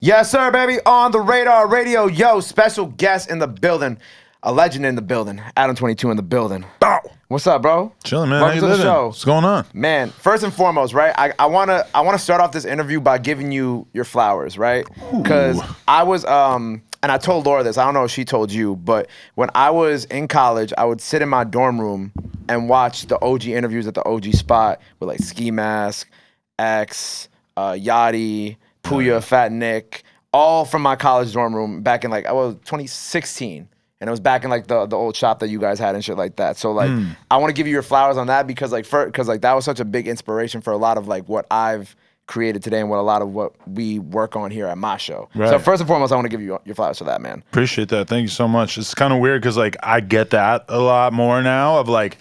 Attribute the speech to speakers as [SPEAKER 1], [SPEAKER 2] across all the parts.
[SPEAKER 1] Yes, sir, baby. On the Radar Radio. Yo, special guest in the building. A legend in the building. Adam22 in the building.
[SPEAKER 2] Bow.
[SPEAKER 1] What's up, bro?
[SPEAKER 2] Chilling, man.
[SPEAKER 1] Welcome
[SPEAKER 2] How you
[SPEAKER 1] to the
[SPEAKER 2] living?
[SPEAKER 1] show.
[SPEAKER 2] What's going on?
[SPEAKER 1] Man, first and foremost, right? I wanna start off this interview by giving you your flowers, right? Because I was and I told Laura this. I don't know if she told you, but when I was in college, I would sit in my dorm room and watch the OG interviews at the OG spot with like Ski Mask, X, Yachty, Puya, Fat Nick, all from my college dorm room back in like 2016. And it was back in like the old shop that you guys had and shit like that. So like I want to give you your flowers on that because that was such a big inspiration for a lot of like what I've created today and what a lot of what we work on here at my show.
[SPEAKER 2] Right.
[SPEAKER 1] So first and foremost, I want to give you your flowers for that, man.
[SPEAKER 2] Appreciate that. Thank you so much. It's kind of weird because like I get that a lot more now of like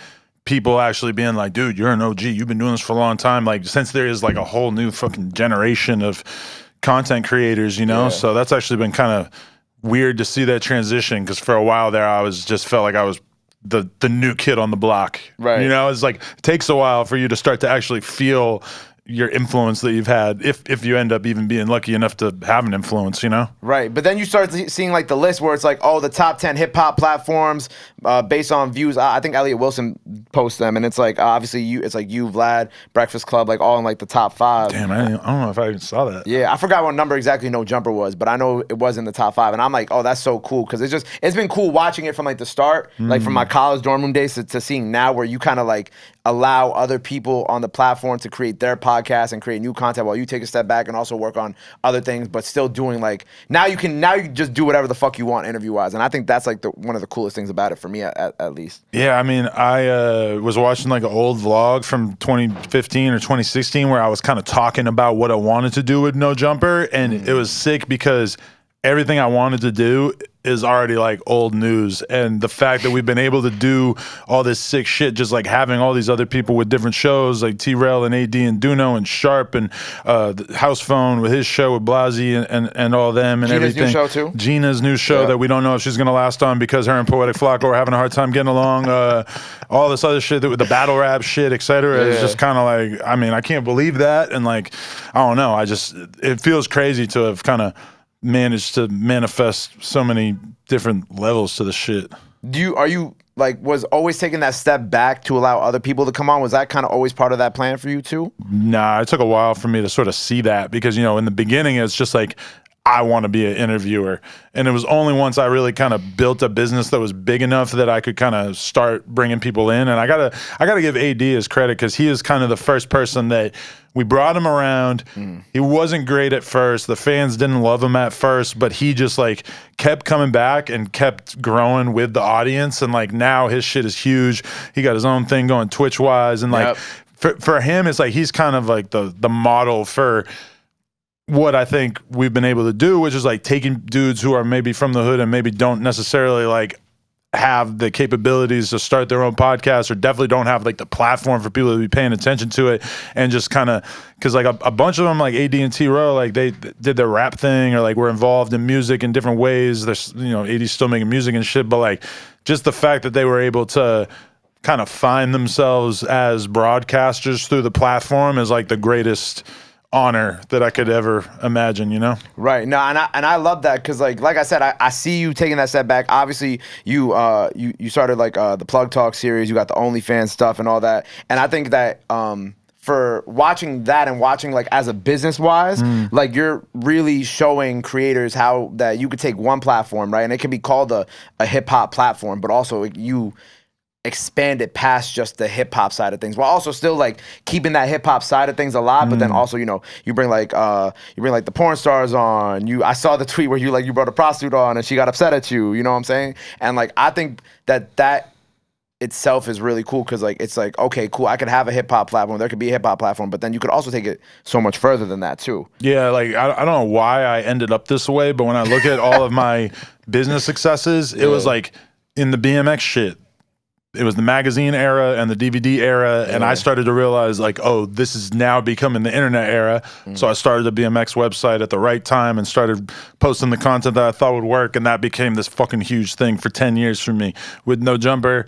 [SPEAKER 2] people actually being like, dude, you're an OG. You've been doing this for a long time. Like since there is like a whole new fucking generation of content creators, you know? Yeah. So that's actually been kind of weird to see that transition because for a while there I felt like I was the new kid on the block. Right. You know, it's like it takes a while for you to start to actually feel your influence that you've had if you end up even being lucky enough to have an influence, you know? Right.
[SPEAKER 1] But then you start seeing like the list where it's like, oh, the top 10 hip hop platforms based on views. I think Elliot Wilson posts them and it's like obviously it's like you, Vlad, Breakfast Club, like all in like the top 5.
[SPEAKER 2] Damn, I don't know if I even saw that.
[SPEAKER 1] Yeah, I forgot what number exactly No Jumper was, but I know it was in the top 5 and I'm like, oh, that's so cool because it's been cool watching it from like the start, like from my college dorm room days to seeing now where you kind of like allow other people on the platform to create their podcast and create new content while you take a step back and also work on other things, but still doing like now you can just do whatever the fuck you want interview wise, and I think that's like one of the coolest things about it for me at least.
[SPEAKER 2] Yeah, I mean, I was watching like an old vlog from 2015 or 2016 where I was kind of talking about what I wanted to do with No Jumper, and it was sick because everything I wanted to do is already like old news, and the fact that we've been able to do all this sick shit, just like having all these other people with different shows like T-Rail and AD and Duno and Sharp and the House Phone with his show with Blasey and all them and
[SPEAKER 1] Gina's
[SPEAKER 2] everything.
[SPEAKER 1] New show too.
[SPEAKER 2] Gina's new show that we don't know if she's gonna last on because her and Poetic Flocko are having a hard time getting along. All this other shit with the battle rap shit, etc. It's just kind of like, I mean, I can't believe that, and like, I don't know. It feels crazy to have kind of managed to manifest so many different levels to the shit.
[SPEAKER 1] Are you like was always taking that step back to allow other people to come on? Was that kind of always part of that plan for you too?
[SPEAKER 2] Nah, it took a while for me to sort of see that because, you know, in the beginning it's just like, I want to be an interviewer. And it was only once I really kind of built a business that was big enough that I could kind of start bringing people in. And I gotta give AD his credit because he is kind of the first person that we brought him around. He wasn't great at first. The fans didn't love him at first, but he just like kept coming back and kept growing with the audience. And like now his shit is huge. He got his own thing going Twitch wise. And like for him, it's like he's kind of like the model for what I think we've been able to do, which is like taking dudes who are maybe from the hood and maybe don't necessarily like have the capabilities to start their own podcast or definitely don't have like the platform for people to be paying attention to it, and just kind of, because like a bunch of them like AD and T-Row, like they did their rap thing or like were involved in music in different ways. There's, you know, AD's still making music and shit, but like just the fact that they were able to kind of find themselves as broadcasters through the platform is like the greatest honor that I could ever imagine, you know?
[SPEAKER 1] Right. No, and I love that because like I said, I see you taking that step back. Obviously, you started like the Plug Talk series. You got the OnlyFans stuff and all that. And I think that for watching that and watching like as a business wise, like you're really showing creators how that you could take one platform, right, and it can be called a hip hop platform, but also you expand it past just the hip hop side of things, while also still like keeping that hip hop side of things alive. But then also, you know, you bring like the porn stars on. I saw the tweet where you brought a prostitute on and she got upset at you. You know what I'm saying? And like I think that itself is really cool because like it's like, okay, cool, I could have a hip hop platform. There could be a hip hop platform, but then you could also take it so much further than that too.
[SPEAKER 2] Yeah, like I don't know why I ended up this way, but when I look at all of my business successes, it was like in the BMX shit. It was the magazine era and the DVD era, and I started to realize like, oh, this is now becoming the internet era. So I started the BMX website at the right time and started posting the content that I thought would work, and that became this fucking huge thing for 10 years for me. With No Jumper,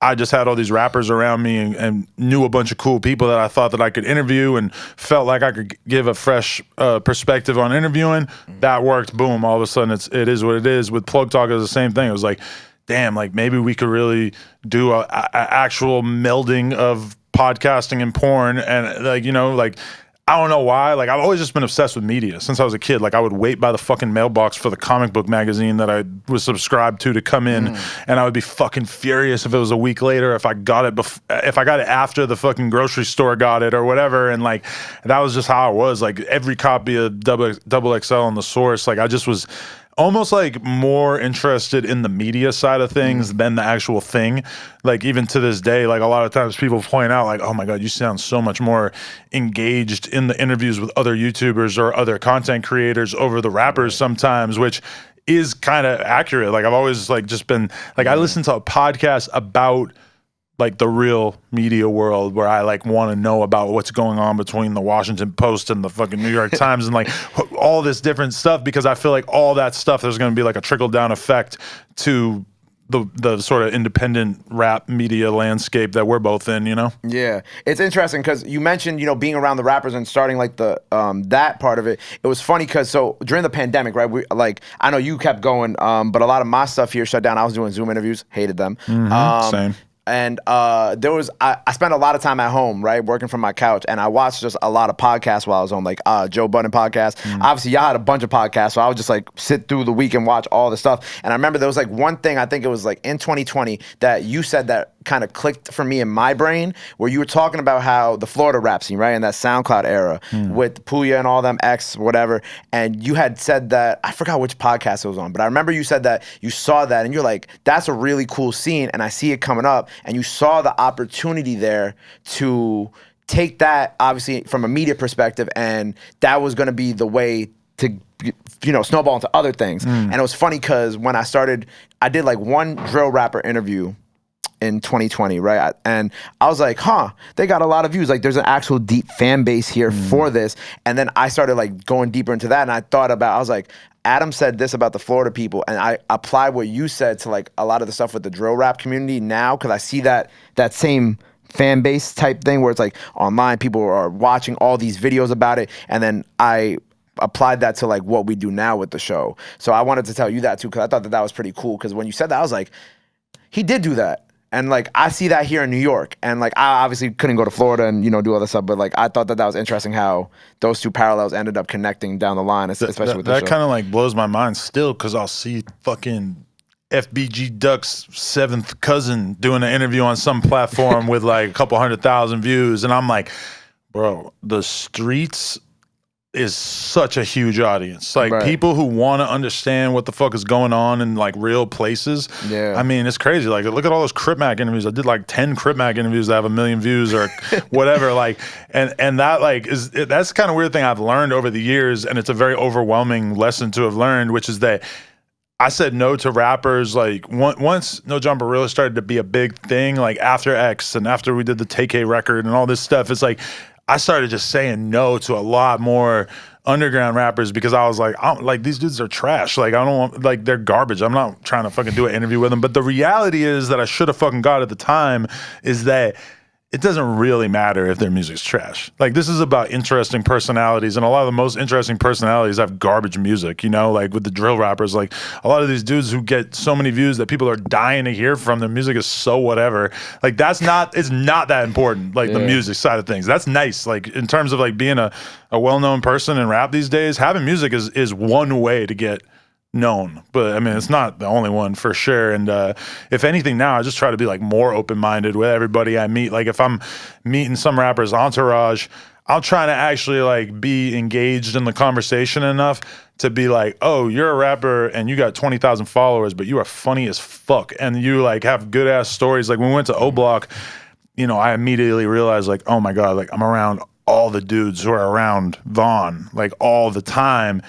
[SPEAKER 2] I just had all these rappers around me and knew a bunch of cool people that I thought that I could interview and felt like I could give a fresh perspective on interviewing. That worked. Boom. All of a sudden, it is what it is. With Plug Talk, it was the same thing. It was like, damn, like maybe we could really do a actual melding of podcasting and porn. And like, you know, like, I don't know why. Like, I've always just been obsessed with media since I was a kid. Like, I would wait by the fucking mailbox for the comic book magazine that I was subscribed to come in, and I would be fucking furious if it was a week later, if I got it if I got it after the fucking grocery store got it or whatever. And like, that was just how I was. Like, every copy of Double XL on the Source, like, I just was almost like more interested in the media side of things than the actual thing. Like, even to this day, like, a lot of times people point out like, oh my God, you sound so much more engaged in the interviews with other YouTubers or other content creators over the rappers sometimes, which is kind of accurate. Like, I've always like just been like, I listen to a podcast about like the real media world where I like want to know about what's going on between the Washington Post and the fucking New York Times and like all this different stuff, because I feel like all that stuff, there's going to be like a trickle down effect to the sort of independent rap media landscape that we're both in, you know? Yeah.
[SPEAKER 1] It's interesting because you mentioned, you know, being around the rappers and starting like the that part of it. It was funny because so during the pandemic, right, we like, I know you kept going, but a lot of my stuff here shut down. I was doing Zoom interviews, hated them.
[SPEAKER 2] Same.
[SPEAKER 1] And there was, I spent a lot of time at home, right, working from my couch, and I watched just a lot of podcasts while I was home, like Joe Budden podcast. Obviously, y'all had a bunch of podcasts, so I would just like sit through the week and watch all the stuff. And I remember there was like one thing, I think it was like in 2020, that you said that kind of clicked for me in my brain, where you were talking about how the Florida rap scene, right, in that SoundCloud era with Puya and all them, X, whatever, and you had said that, I forgot which podcast it was on, but I remember you said that you saw that and you're like, that's a really cool scene and I see it coming up, and you saw the opportunity there to take that, obviously, from a media perspective, and that was going to be the way to, you know, snowball into other things. And it was funny because when I started, I did like one drill rapper interview in 2020, right? And I was like, huh, they got a lot of views. Like, there's an actual deep fan base here for this. And then I started like going deeper into that, and I thought about, I was like, Adam said this about the Florida people, and I applied what you said to like a lot of the stuff with the drill rap community now, because I see that same fan base type thing where it's like online, people are watching all these videos about it, and then I applied that to like what we do now with the show. So I wanted to tell you that too, because I thought that was pretty cool, because when you said that, I was like, he did do that. And like, I see that here in New York, and like, I obviously couldn't go to Florida and, you know, do other stuff, but like, I thought that was interesting how those two parallels ended up connecting down the line, especially with the show.
[SPEAKER 2] That kind of like blows my mind still, because I'll see fucking FBG Duck's seventh cousin doing an interview on some platform with like a couple 100,000 views, and I'm like, bro, the streets is such a huge audience. Like, people who want to understand what the fuck is going on in like real places. Yeah. I mean, it's crazy. Like, look at all those Crip Mac interviews. I did like 10 Crip Mac interviews that have 1 million views or whatever. Like, and that like that's kind of weird thing I've learned over the years, and it's a very overwhelming lesson to have learned, which is that I said no to rappers like once No Jumper really started to be a big thing, like after X and after we did the TK record and all this stuff. It's like I started just saying no to a lot more underground rappers, because I was like, these dudes are trash. Like, I don't want, like, they're garbage. I'm not trying to fucking do an interview with them. But the reality is that I should have fucking got at the time is that it doesn't really matter if their music's trash. Like, this is about interesting personalities, and a lot of the most interesting personalities have garbage music, you know, like with the drill rappers. Like, a lot of these dudes who get so many views that people are dying to hear from, their music is so whatever. Like, it's not that important, like the music side of things. That's nice. Like, in terms of like being a well-known person in rap these days, having music is one way to get known, but I mean, it's not the only one for sure. And if anything, now I just try to be like more open-minded with everybody I meet. Like, if I'm meeting some rapper's entourage, I'll try to actually like be engaged in the conversation enough to be like, oh, you're a rapper and you got 20,000 followers, but you are funny as fuck, and you like have good ass stories. Like, when we went to O Block, you know, I immediately realized like, oh my God, like I'm around all the dudes who are around Vaughn, like all the time.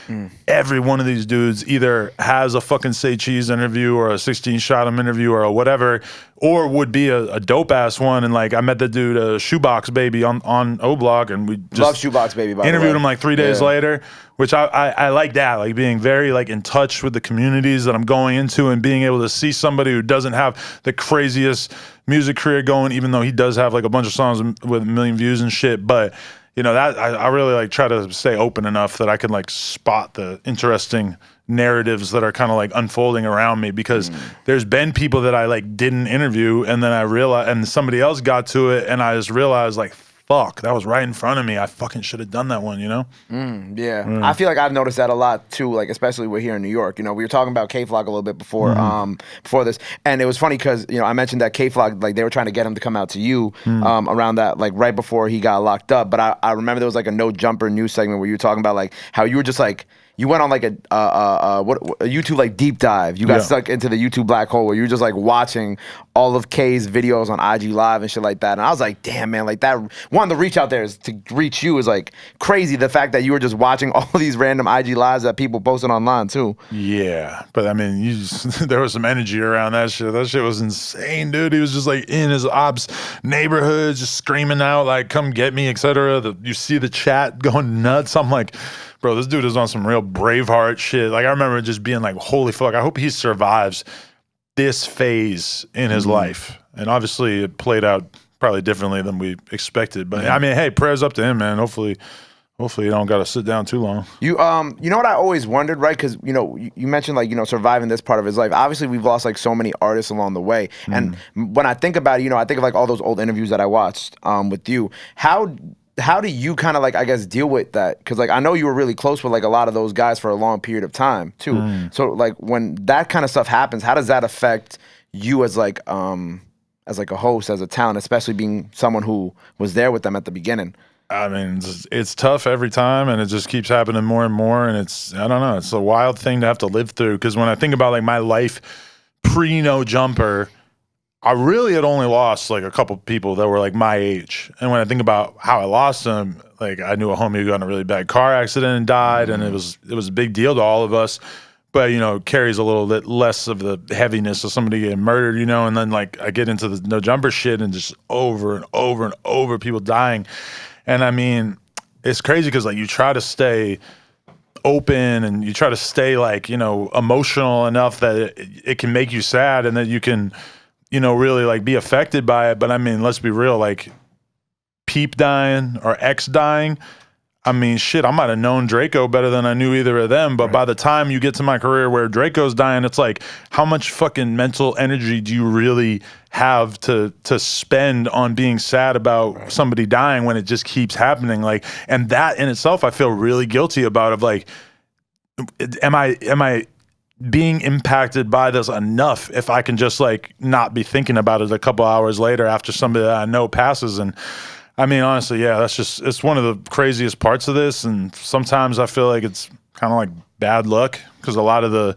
[SPEAKER 2] Every one of these dudes either has a fucking Say Cheese interview or a 16 Shot 'em interview or a whatever, or would be a dope ass one. And like, I met the dude, Shoebox Baby on O Block, and we just
[SPEAKER 1] love Shoebox Baby, by the way.
[SPEAKER 2] Interviewed him like 3 days later, which I like that, like being very like in touch with the communities that I'm going into, and being able to see somebody who doesn't have the craziest music career going, even though he does have like a bunch of songs with 1 million views and shit. But you know, that I really like try to stay open enough that I can like spot the interesting narratives that are kind of like unfolding around me, because there's been people that I like didn't interview, and then I realized, and somebody else got to it, and I just realized like, fuck, that was right in front of me. I fucking should have done that one, you know?
[SPEAKER 1] I feel like I've noticed that a lot too, like especially we're here in New York. You know, we were talking about K-Flock a little bit before this, and it was funny because, you know, I mentioned that K-Flock, like they were trying to get him to come out to you around that, like right before he got locked up. But I remember there was like a No Jumper news segment where you were talking about like how you were just like, you went on like a YouTube like deep dive. You got stuck into the YouTube black hole where you were just like watching all of K's videos on IG Live and shit like that. And I was like, damn, man, like that one, the reach out there is to reach you is like crazy. The fact that you were just watching all these random IG Lives that people posted online too.
[SPEAKER 2] Yeah, but I mean, there was some energy around that shit. That shit was insane, dude. He was just like in his ops neighborhood, just screaming out like, come get me, etc. You see the chat going nuts. I'm like, bro, this dude is on some real Braveheart shit. Like, I remember just being like, holy fuck, I hope he survives this phase in his life. And obviously it played out probably differently than we expected. But I mean, hey, prayers up to him, man. Hopefully you don't got to sit down too long.
[SPEAKER 1] You know what I always wondered, right? Because, you know, you mentioned like, you know, surviving this part of his life. Obviously, we've lost like so many artists along the way. And when I think about it, you know, I think of like all those old interviews that I watched with you. How do you kind of like, I guess, deal with that? Because like I know you were really close with like a lot of those guys for a long period of time too. So like when that kind of stuff happens, how does that affect you as like a host, as a talent, especially being someone who was there with them at the beginning?
[SPEAKER 2] I mean, it's tough every time, and it just keeps happening more and more. And I don't know, it's a wild thing to have to live through. Because when I think about like my life pre No Jumper, I really had only lost like a couple people that were like my age. And when I think about how I lost them, like I knew a homie who got in a really bad car accident and died, and it was a big deal to all of us. But, you know, it carries a little bit less of the heaviness of somebody getting murdered, you know. And then like I get into the No Jumper shit, and just over and over and over people dying. And I mean, it's crazy because like you try to stay open, and you try to stay like, you know, emotional enough that it can make you sad, and that you can, you know, really like be affected by it. But I mean, let's be real, like Peep dying or X dying, I mean, shit, I might have known Draco better than I knew either of them. But by the time you get to my career where Draco's dying, it's like, how much fucking mental energy do you really have to spend on being sad about somebody dying when it just keeps happening? Like, and that in itself, I feel really guilty about, of like, am I being impacted by this enough if I can just like not be thinking about it a couple hours later after somebody that I know passes? And I mean, honestly, yeah, it's one of the craziest parts of this. And sometimes I feel like it's kind of like bad luck, because a lot of the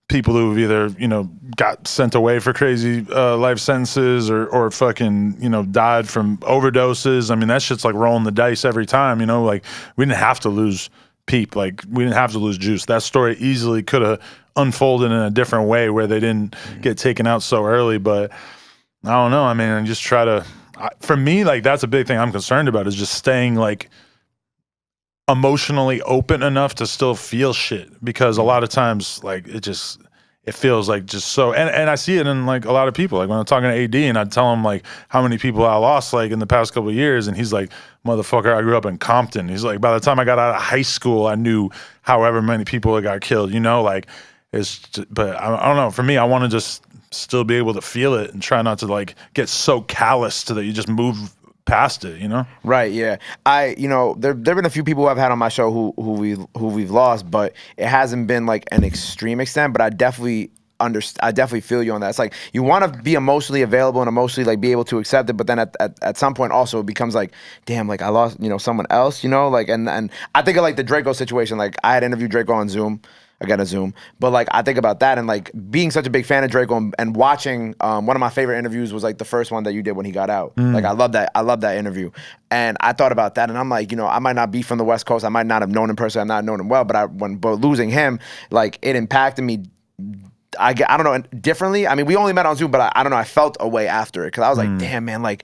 [SPEAKER 2] people who've either, you know, got sent away for crazy life sentences or fucking, you know, died from overdoses. I mean, that shit's like rolling the dice every time, you know. Like, we didn't have to lose Peep. Like, we didn't have to lose Juice. That story easily could have unfolded in a different way where they didn't get taken out so early. But I don't know. I mean, I just try to, for me, like, that's a big thing I'm concerned about, is just staying like emotionally open enough to still feel shit. Because a lot of times, like, it feels like just so, and I see it in like a lot of people. Like when I'm talking to AD and I tell him like how many people I lost like in the past couple of years, and he's like, motherfucker, I grew up in Compton. He's like, by the time I got out of high school, I knew however many people that got killed, you know. Like, it's just, but I don't know, for me, I want to just still be able to feel it and try not to like get so calloused that you just move past it, you know?
[SPEAKER 1] Right, yeah. You know, there've been a few people who I've had on my show who we've lost, but it hasn't been like an extreme extent. But I definitely feel you on that. It's like you want to be emotionally available and emotionally like be able to accept it, but then at some point also it becomes like, damn, like I lost, you know, someone else, you know, like and I think of like the Draco situation. Like I had interviewed Draco on Zoom. Again, a Zoom. But like I think about that and like being such a big fan of Draco and watching one of my favorite interviews was like the first one that you did when he got out. Like I love that interview. And I thought about that and I'm like, you know, I might not be from the West Coast. I might not have known him personally. I've not known him well, but losing him, like it impacted me. I don't know, differently. I mean, we only met on Zoom, but I don't know. I felt a way after it because I was like, damn, man, like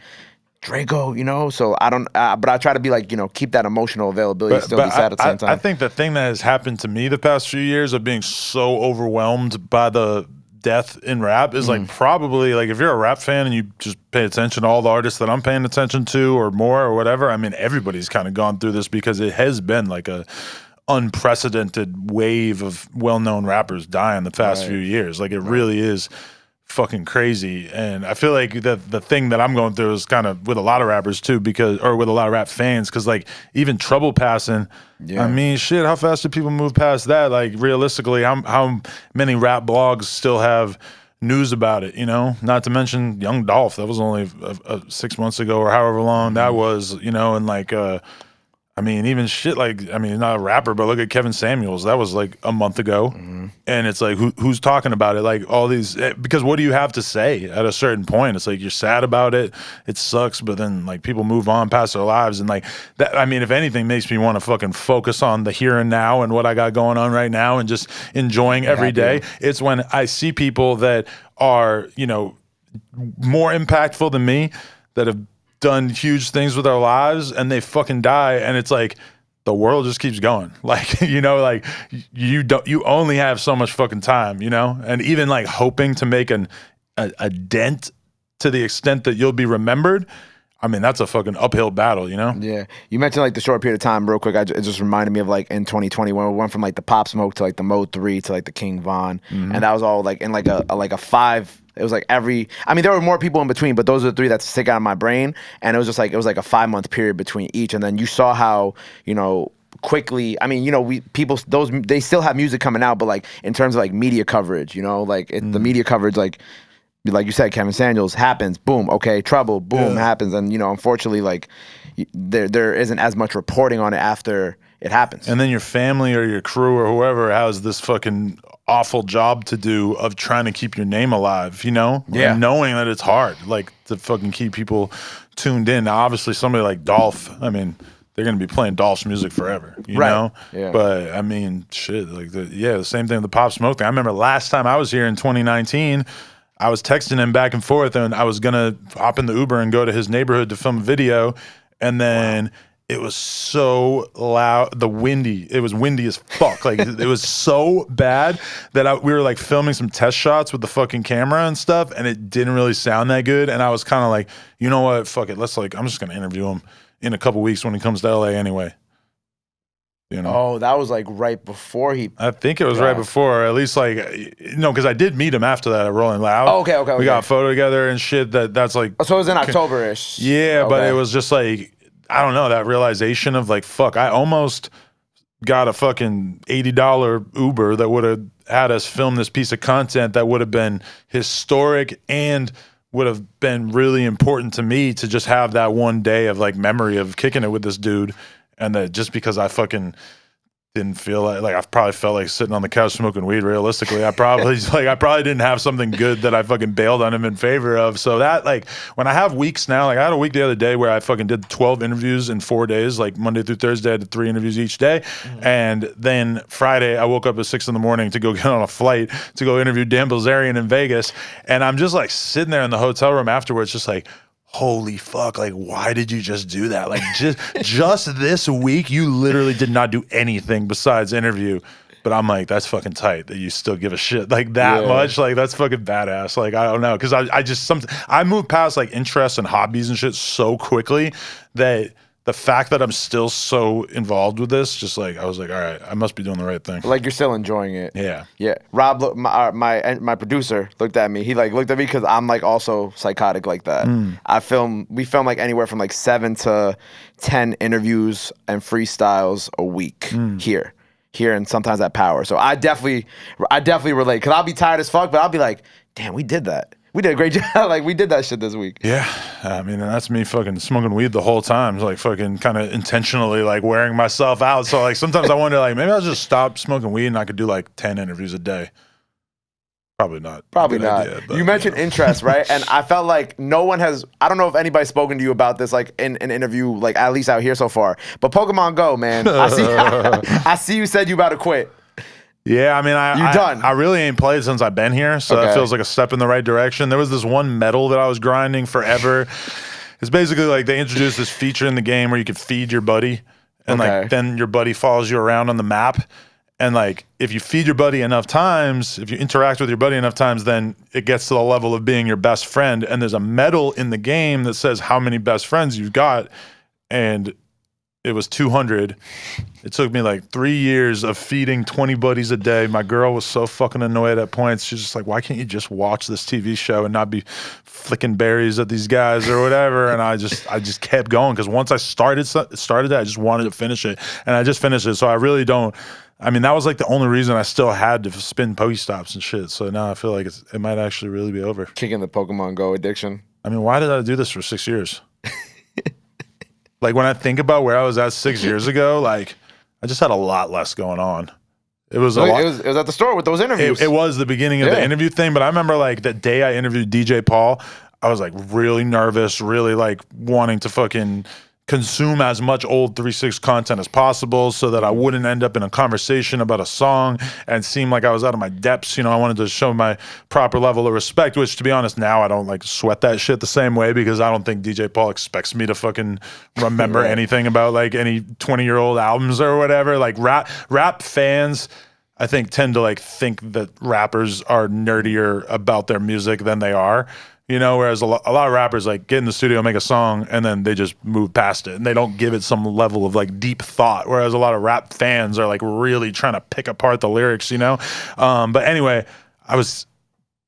[SPEAKER 1] Draco, you know. So I don't, but I try to be like, you know, keep that emotional availability, but, still be sad at the same time.
[SPEAKER 2] I think the thing that has happened to me the past few years of being so overwhelmed by the death in rap is like probably like if you're a rap fan and you just pay attention to all the artists that I'm paying attention to or more or whatever, I mean, everybody's kind of gone through this because it has been like a unprecedented wave of well-known rappers dying the past few years. Like it really is fucking crazy. And I feel like the thing that I'm going through is kind of with a lot of rappers too, or with a lot of rap fans, because like even Trouble passing, I mean, shit, how fast do people move past that? Like realistically, how many rap blogs still have news about it, you know? Not to mention Young Dolph, that was only 6 months ago or however long that was, you know, and like I mean, even shit like, I mean, not a rapper, but look at Kevin Samuels. That was like a month ago. And it's like, who's talking about it? Like all these, because what do you have to say at a certain point? It's like, you're sad about it. It sucks. But then like people move on past their lives. And like that, I mean, if anything makes me want to fucking focus on the here and now and what I got going on right now and just enjoying every day. It's when I see people that are, you know, more impactful than me that have done huge things with our lives and they fucking die, and it's like the world just keeps going. Like, you know, like you only have so much fucking time, you know? And even like hoping to make a dent to the extent that you'll be remembered, I mean, that's a fucking uphill battle, you know? Yeah.
[SPEAKER 1] You mentioned like the short period of time real quick. It just reminded me of like in 2020 when we went from like the Pop Smoke to like the Mode 3 to like the King Von. And that was all like in like a 5. It was like I mean, there were more people in between, but those are the 3 that stick out of my brain. And it was just like, it was like a 5-month period between each. And then you saw how, you know, quickly, I mean, you know, they still have music coming out, but like in terms of like media coverage, you know, like the media coverage, like you said, Kevin Samuels happens, boom, okay, Trouble, boom, happens. And, you know, unfortunately, like there isn't as much reporting on it after it happens.
[SPEAKER 2] And then your family or your crew or whoever has this fucking awful job to do of trying to keep your name alive, you know?
[SPEAKER 1] Yeah.
[SPEAKER 2] And knowing that it's hard, like to fucking keep people tuned in. Now, obviously, somebody like Dolph, I mean, they're going to be playing Dolph's music forever, you know?
[SPEAKER 1] Yeah.
[SPEAKER 2] But, I mean, shit, like, the same thing with the Pop Smoke thing. I remember last time I was here in 2019, I was texting him back and forth, and I was going to hop in the Uber and go to his neighborhood to film a video, and then it was so loud, it was windy as fuck. Like, it was so bad that we were, like, filming some test shots with the fucking camera and stuff, and it didn't really sound that good, and I was kind of like, you know what, fuck it, I'm just going to interview him in a couple weeks when he comes to LA anyway. You know?
[SPEAKER 1] Oh, that was like right before
[SPEAKER 2] I think it was right before, at least like, you know, because I did meet him after that at Rolling Loud.
[SPEAKER 1] Oh, okay.
[SPEAKER 2] We got a photo together and shit. That's like.
[SPEAKER 1] So it was in October-ish.
[SPEAKER 2] Yeah, but it was just like, I don't know, that realization of like, fuck, I almost got a fucking $80 Uber that would have had us film this piece of content that would have been historic and would have been really important to me to just have that one day of like memory of kicking it with this dude. And that just because I fucking didn't feel like I probably felt like sitting on the couch smoking weed. Realistically, I probably didn't have something good that I fucking bailed on him in favor of. So that, like, when I have weeks now, like I had a week the other day where I fucking did 12 interviews in 4 days, like Monday through Thursday, I did 3 interviews each day. And then Friday, I woke up at 6 a.m. to go get on a flight to go interview Dan Bilzerian in Vegas. And I'm just like sitting there in the hotel room afterwards, just like, holy fuck, like, why did you just do that? Like, just this week, you literally did not do anything besides interview. But I'm like, that's fucking tight that you still give a shit like that much. Like, that's fucking badass. Like, I don't know. Because I move past, like, interests and hobbies and shit so quickly that the fact that I'm still so involved with this, just like, I was like, all right, I must be doing the right thing.
[SPEAKER 1] Like, you're still enjoying it.
[SPEAKER 2] Yeah.
[SPEAKER 1] Yeah. Rob, my producer looked at me. He like looked at me because I'm like also psychotic like that. We film like anywhere from like 7 to 10 interviews and freestyles a week here and sometimes at Power. So I definitely relate because I'll be tired as fuck, but I'll be like, damn, we did that. We did a great job. Like, we did that shit this week.
[SPEAKER 2] Yeah. I mean, and that's me fucking smoking weed the whole time. Like, fucking kind of intentionally, like, wearing myself out. So, like, sometimes I wonder, like, maybe I'll just stop smoking weed and I could do, like, 10 interviews a day. Probably not.
[SPEAKER 1] Probably not. Idea, but, you mentioned interest, right? And I felt like no one has, I don't know if anybody's spoken to you about this, like, in an interview, like, at least out here so far. But Pokemon Go, man. I see you said you about to quit.
[SPEAKER 2] Yeah, I mean,
[SPEAKER 1] done.
[SPEAKER 2] I really ain't played since I've been here, so that feels like a step in the right direction. There was this one medal that I was grinding forever. It's basically like they introduced this feature in the game where you could feed your buddy, and like then your buddy follows you around on the map. And like, if you feed your buddy enough times, if you interact with your buddy enough times, then it gets to the level of being your best friend. And there's a medal in the game that says how many best friends you've got. And it was 200. It took me like 3 years of feeding 20 buddies a day. My girl was so fucking annoyed at points. She's just like, why can't you just watch this TV show and not be flicking berries at these guys or whatever? And I just kept going, because once I started that, I just wanted to finish it. And I just finished it. So I really don't. I mean, that was like the only reason I still had to spin Pokestops and shit. So now I feel like it might actually really be over.
[SPEAKER 1] Kicking the Pokemon Go addiction.
[SPEAKER 2] I mean, why did I do this for 6 years? Like, when I think about where I was at 6 years ago, like, I just had a lot less going on. It was a lot.
[SPEAKER 1] It was at the store with those interviews.
[SPEAKER 2] It was the beginning of the interview thing, but I remember like the day I interviewed DJ Paul, I was like really nervous, really like wanting to fucking consume as much old 3-6 content as possible so that I wouldn't end up in a conversation about a song and seem like I was out of my depths. You know, I wanted to show my proper level of respect, which, to be honest, now I don't like sweat that shit the same way, because I don't think DJ Paul expects me to fucking remember anything about like any 20-year-old albums or whatever. Like rap fans, I think, tend to like think that rappers are nerdier about their music than they are. You know, whereas a lot of rappers like get in the studio, make a song, and then they just move past it, and they don't give it some level of like deep thought. Whereas a lot of rap fans are like really trying to pick apart the lyrics, you know? But anyway, I was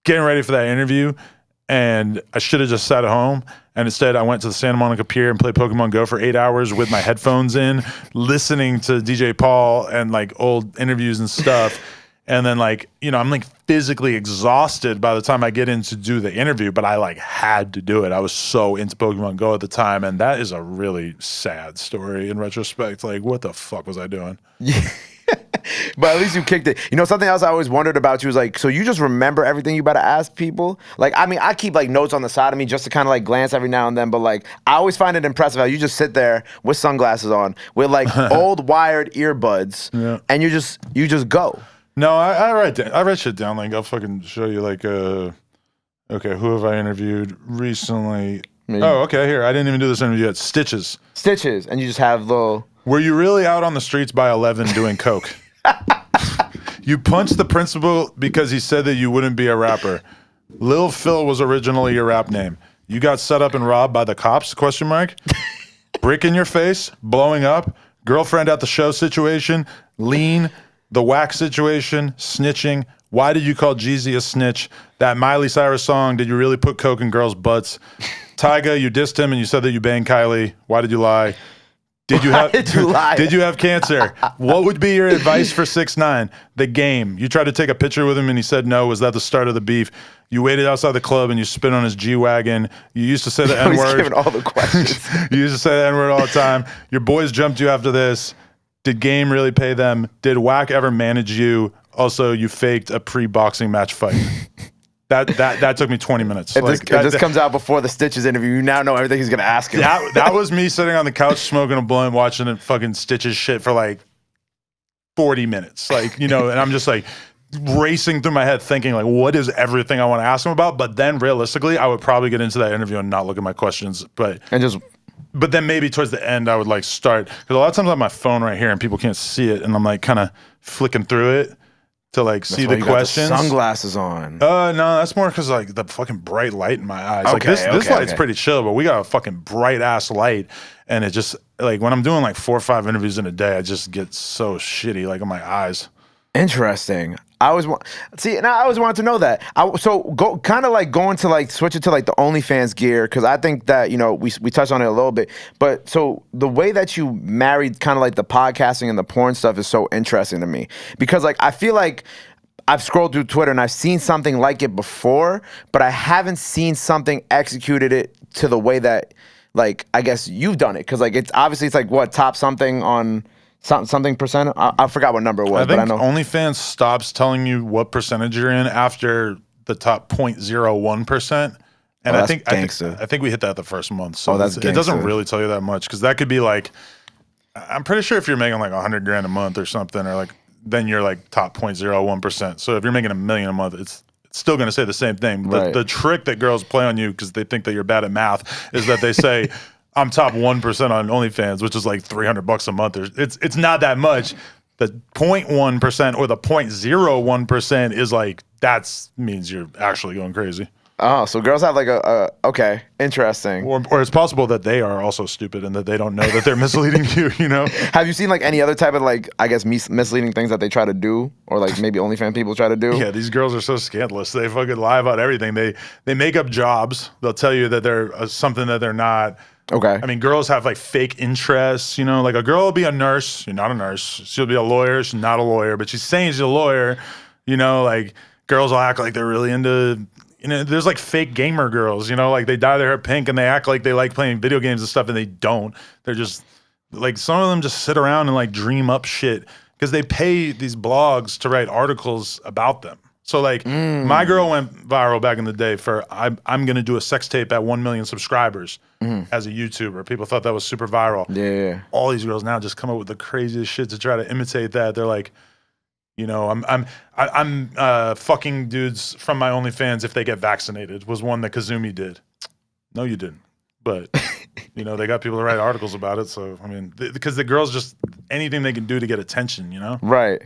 [SPEAKER 2] getting ready for that interview, and I should have just sat at home. And instead, I went to the Santa Monica Pier and played Pokemon Go for 8 hours with my headphones in, listening to DJ Paul and like old interviews and stuff. And then, like, you know, I'm like physically exhausted by the time I get in to do the interview, but I like had to do it. I was so into Pokemon Go at the time. And that is a really sad story in retrospect. Like, what the fuck was I doing?
[SPEAKER 1] Yeah. But at least you kicked it. You know, something else I always wondered about you is like, so you just remember everything you about to ask people? Like, I mean, I keep like notes on the side of me just to kind of like glance every now and then, but like, I always find it impressive how you just sit there with sunglasses on, with like old wired earbuds, and you just go.
[SPEAKER 2] No, I write shit down. Like, I'll fucking show you, like, okay, who have I interviewed recently? Maybe. Oh, okay, here. I didn't even do this interview yet. Stitches. And you just have little... Were you really out on the streets by 11 doing coke? You punched the principal because he said that you wouldn't be a rapper. Lil Phil was originally your rap name. You got set up and robbed by the cops, ? Brick in your face, blowing up, girlfriend at the show situation, lean... The whack situation, snitching. Why did you call Jeezy a snitch? That Miley Cyrus song, did you really put coke in girls' butts? Tyga, you dissed him and you said that you banged Kylie. Why did you lie? Did you have cancer? What would be your advice for 6ix9ine? The Game. You tried to take a picture with him and he said no. Was that the start of the beef? You waited outside the club and you spit on his G-Wagon. You used to say the N-word.
[SPEAKER 1] He's giving all the questions.
[SPEAKER 2] You used to say the N-word all the time. Your boys jumped you after this. Did Game really pay them? Did Wack ever manage you? Also, you faked a pre-boxing match fight. That took me 20 minutes.
[SPEAKER 1] If this comes out before the Stitches interview, you now know everything he's going to ask him.
[SPEAKER 2] That was me sitting on the couch smoking a blunt, watching it fucking Stitches shit for like 40 minutes. Like, you know, and I'm just like racing through my head thinking like, what is everything I want to ask him about? But then realistically, I would probably get into that interview and not look at my questions. But then maybe towards the end, I would like start, because a lot of times I have my phone right here and people can't see it, and I'm like kind of flicking through it to like see the questions.
[SPEAKER 1] Got the sunglasses on.
[SPEAKER 2] No, that's more because like the fucking bright light in my eyes. Like this light's pretty chill, but we got a fucking bright ass light, and it just like when I'm doing like 4 or 5 interviews in a day, I just get so shitty like on my eyes.
[SPEAKER 1] Interesting. I always wanted to know that. So go kind of like going to like switch it to like the OnlyFans gear, because I think that, you know, we touched on it a little bit, but so the way that you married kind of like the podcasting and the porn stuff is so interesting to me, because like I feel like I've scrolled through Twitter and I've seen something like it before, but I haven't seen something executed it to the way that like I guess you've done it, because like it's like what, top something on something percent. I forgot what number it was, but I know
[SPEAKER 2] OnlyFans stops telling you what percentage you're in after the top 0.01%. And I think we hit that the first month. So it doesn't really tell you that much, because that could be like, I'm pretty sure if you're making like $100,000 a month or something, or like, then you're like top 0.01%. So if you're making $1 million a month, it's still going to say the same thing. Right. The trick that girls play on you, because they think that you're bad at math, is that they say, I'm top 1% on OnlyFans, which is like $300 a month. It's not that much, The 0.1% or the 0.01% is like, means you're actually going crazy.
[SPEAKER 1] Oh, so girls have like okay, interesting.
[SPEAKER 2] Or it's possible that they are also stupid and that they don't know that they're misleading you, you know?
[SPEAKER 1] Have you seen like any other type of like, I guess, misleading things that they try to do, or like maybe OnlyFans people try to do?
[SPEAKER 2] Yeah, these girls are so scandalous. They fucking lie about everything. They make up jobs. They'll tell you that they're something that they're not.
[SPEAKER 1] Okay.
[SPEAKER 2] I mean, girls have like fake interests, you know? Like a girl will be a nurse. You're not a nurse. She'll be a lawyer. She's not a lawyer, but she's saying she's a lawyer. You know, like girls will act like they're really into, you know, there's like fake gamer girls, you know, like they dye their hair pink and they act like they like playing video games and stuff, and they don't. They're just like, some of them just sit around and like dream up shit because they pay these blogs to write articles about them. So like my girl went viral back in the day for I'm going to do a sex tape at 1 million subscribers as a YouTuber. People thought that was super viral.
[SPEAKER 1] Yeah.
[SPEAKER 2] All these girls now just come up with the craziest shit to try to imitate that. They're like, you know, I'm fucking dudes from my OnlyFans if they get vaccinated, was one that Kazumi did. No, you didn't. But, you know, they got people to write articles about it. So, I mean, because the girls just, anything they can do to get attention, you know?
[SPEAKER 1] Right.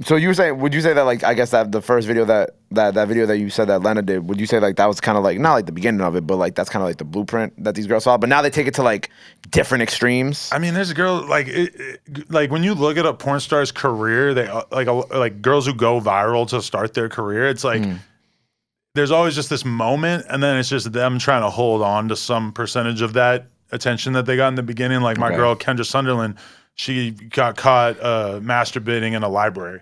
[SPEAKER 1] So you were saying, would you say that like, I guess that the first video that video that you said that Lena did, would you say like that was kind of like, not like the beginning of it, but like that's kind of like the blueprint that these girls saw, but now they take it to like different extremes?
[SPEAKER 2] I mean, there's a girl, like, like when you look at a porn star's career, they like girls who go viral to start their career, it's like, there's always just this moment, and then it's just them trying to hold on to some percentage of that attention that they got in the beginning. Like my girl, Kendra Sunderland, she got caught masturbating in a library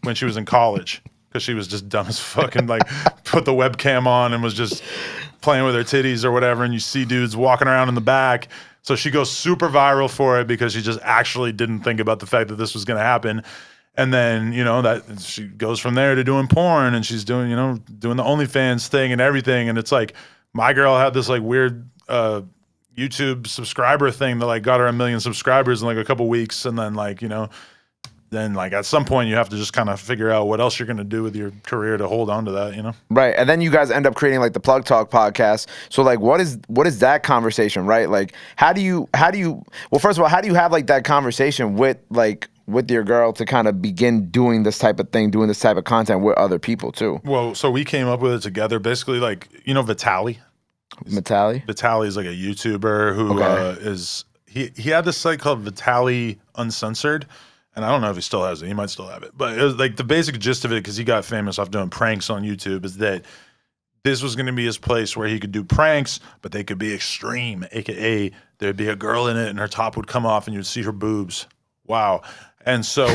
[SPEAKER 2] when she was in college because she was just dumb as fucking, like put the webcam on and was just playing with her titties or whatever, and you see dudes walking around in the back. So she goes super viral for it because she just actually didn't think about the fact that this was going to happen. And then, you know, that she goes from there to doing porn, and she's doing, you know, doing the OnlyFans thing and everything. And it's like, my girl had this like weird YouTube subscriber thing that like got her 1 million subscribers in like a couple weeks. And then like, you know, then like at some point you have to just kind of figure out what else you're going to do with your career to hold on to that, you know?
[SPEAKER 1] Right. And then you guys end up creating like the Plug Talk podcast. So like, what is that conversation, right? Like, how do you, well, first of all, how do you have like that conversation with your girl to kind of begin doing this type of thing, doing this type of content with other people too?
[SPEAKER 2] Well, so we came up with it together. Basically, like, you know, Vitaly is like a YouTuber who is he had this site called Vitaly Uncensored, and I don't know if he still has it. He might still have it, but it was like the basic gist of it, because he got famous off doing pranks on YouTube, is that this was going to be his place where he could do pranks, but they could be extreme, aka there'd be a girl in it and her top would come off and you'd see her boobs. Wow. And so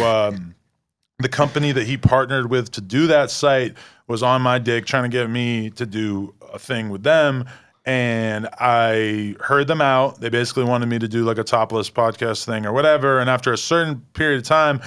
[SPEAKER 2] the company that he partnered with to do that site was on my dick trying to get me to do a thing with them. And I heard them out. They basically wanted me to do like a topless podcast thing or whatever. And after a certain period of time,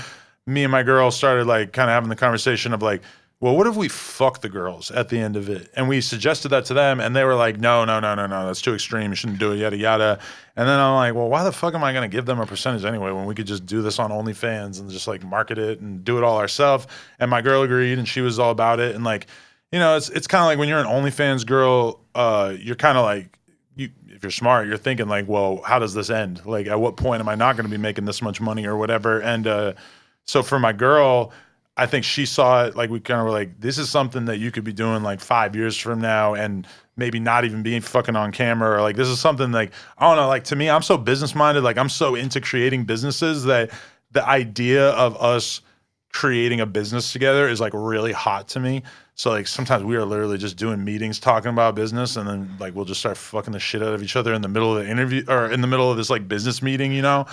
[SPEAKER 2] me and my girl started like kind of having the conversation of like, well, what if we fuck the girls at the end of it? And we suggested that to them, and they were like, no, that's too extreme. You shouldn't do it, yada, yada. And then I'm like, well, why the fuck am I going to give them a percentage anyway when we could just do this on OnlyFans and just like market it and do it all ourselves? And my girl agreed, and she was all about it. And like, you know, it's kind of like when you're an OnlyFans girl, you're kind of like, if you're smart, you're thinking like, well, how does this end? Like, at what point am I not going to be making this much money or whatever? And so for my girl, I think she saw it, like we kind of were like, this is something that you could be doing like 5 years from now and maybe not even being fucking on camera, or like this is something like, I don't know, like to me, I'm so business minded, like I'm so into creating businesses that the idea of us creating a business together is like really hot to me. So like sometimes we are literally just doing meetings talking about business, and then like we'll just start fucking the shit out of each other in the middle of the interview or in the middle of this like business meeting, you know?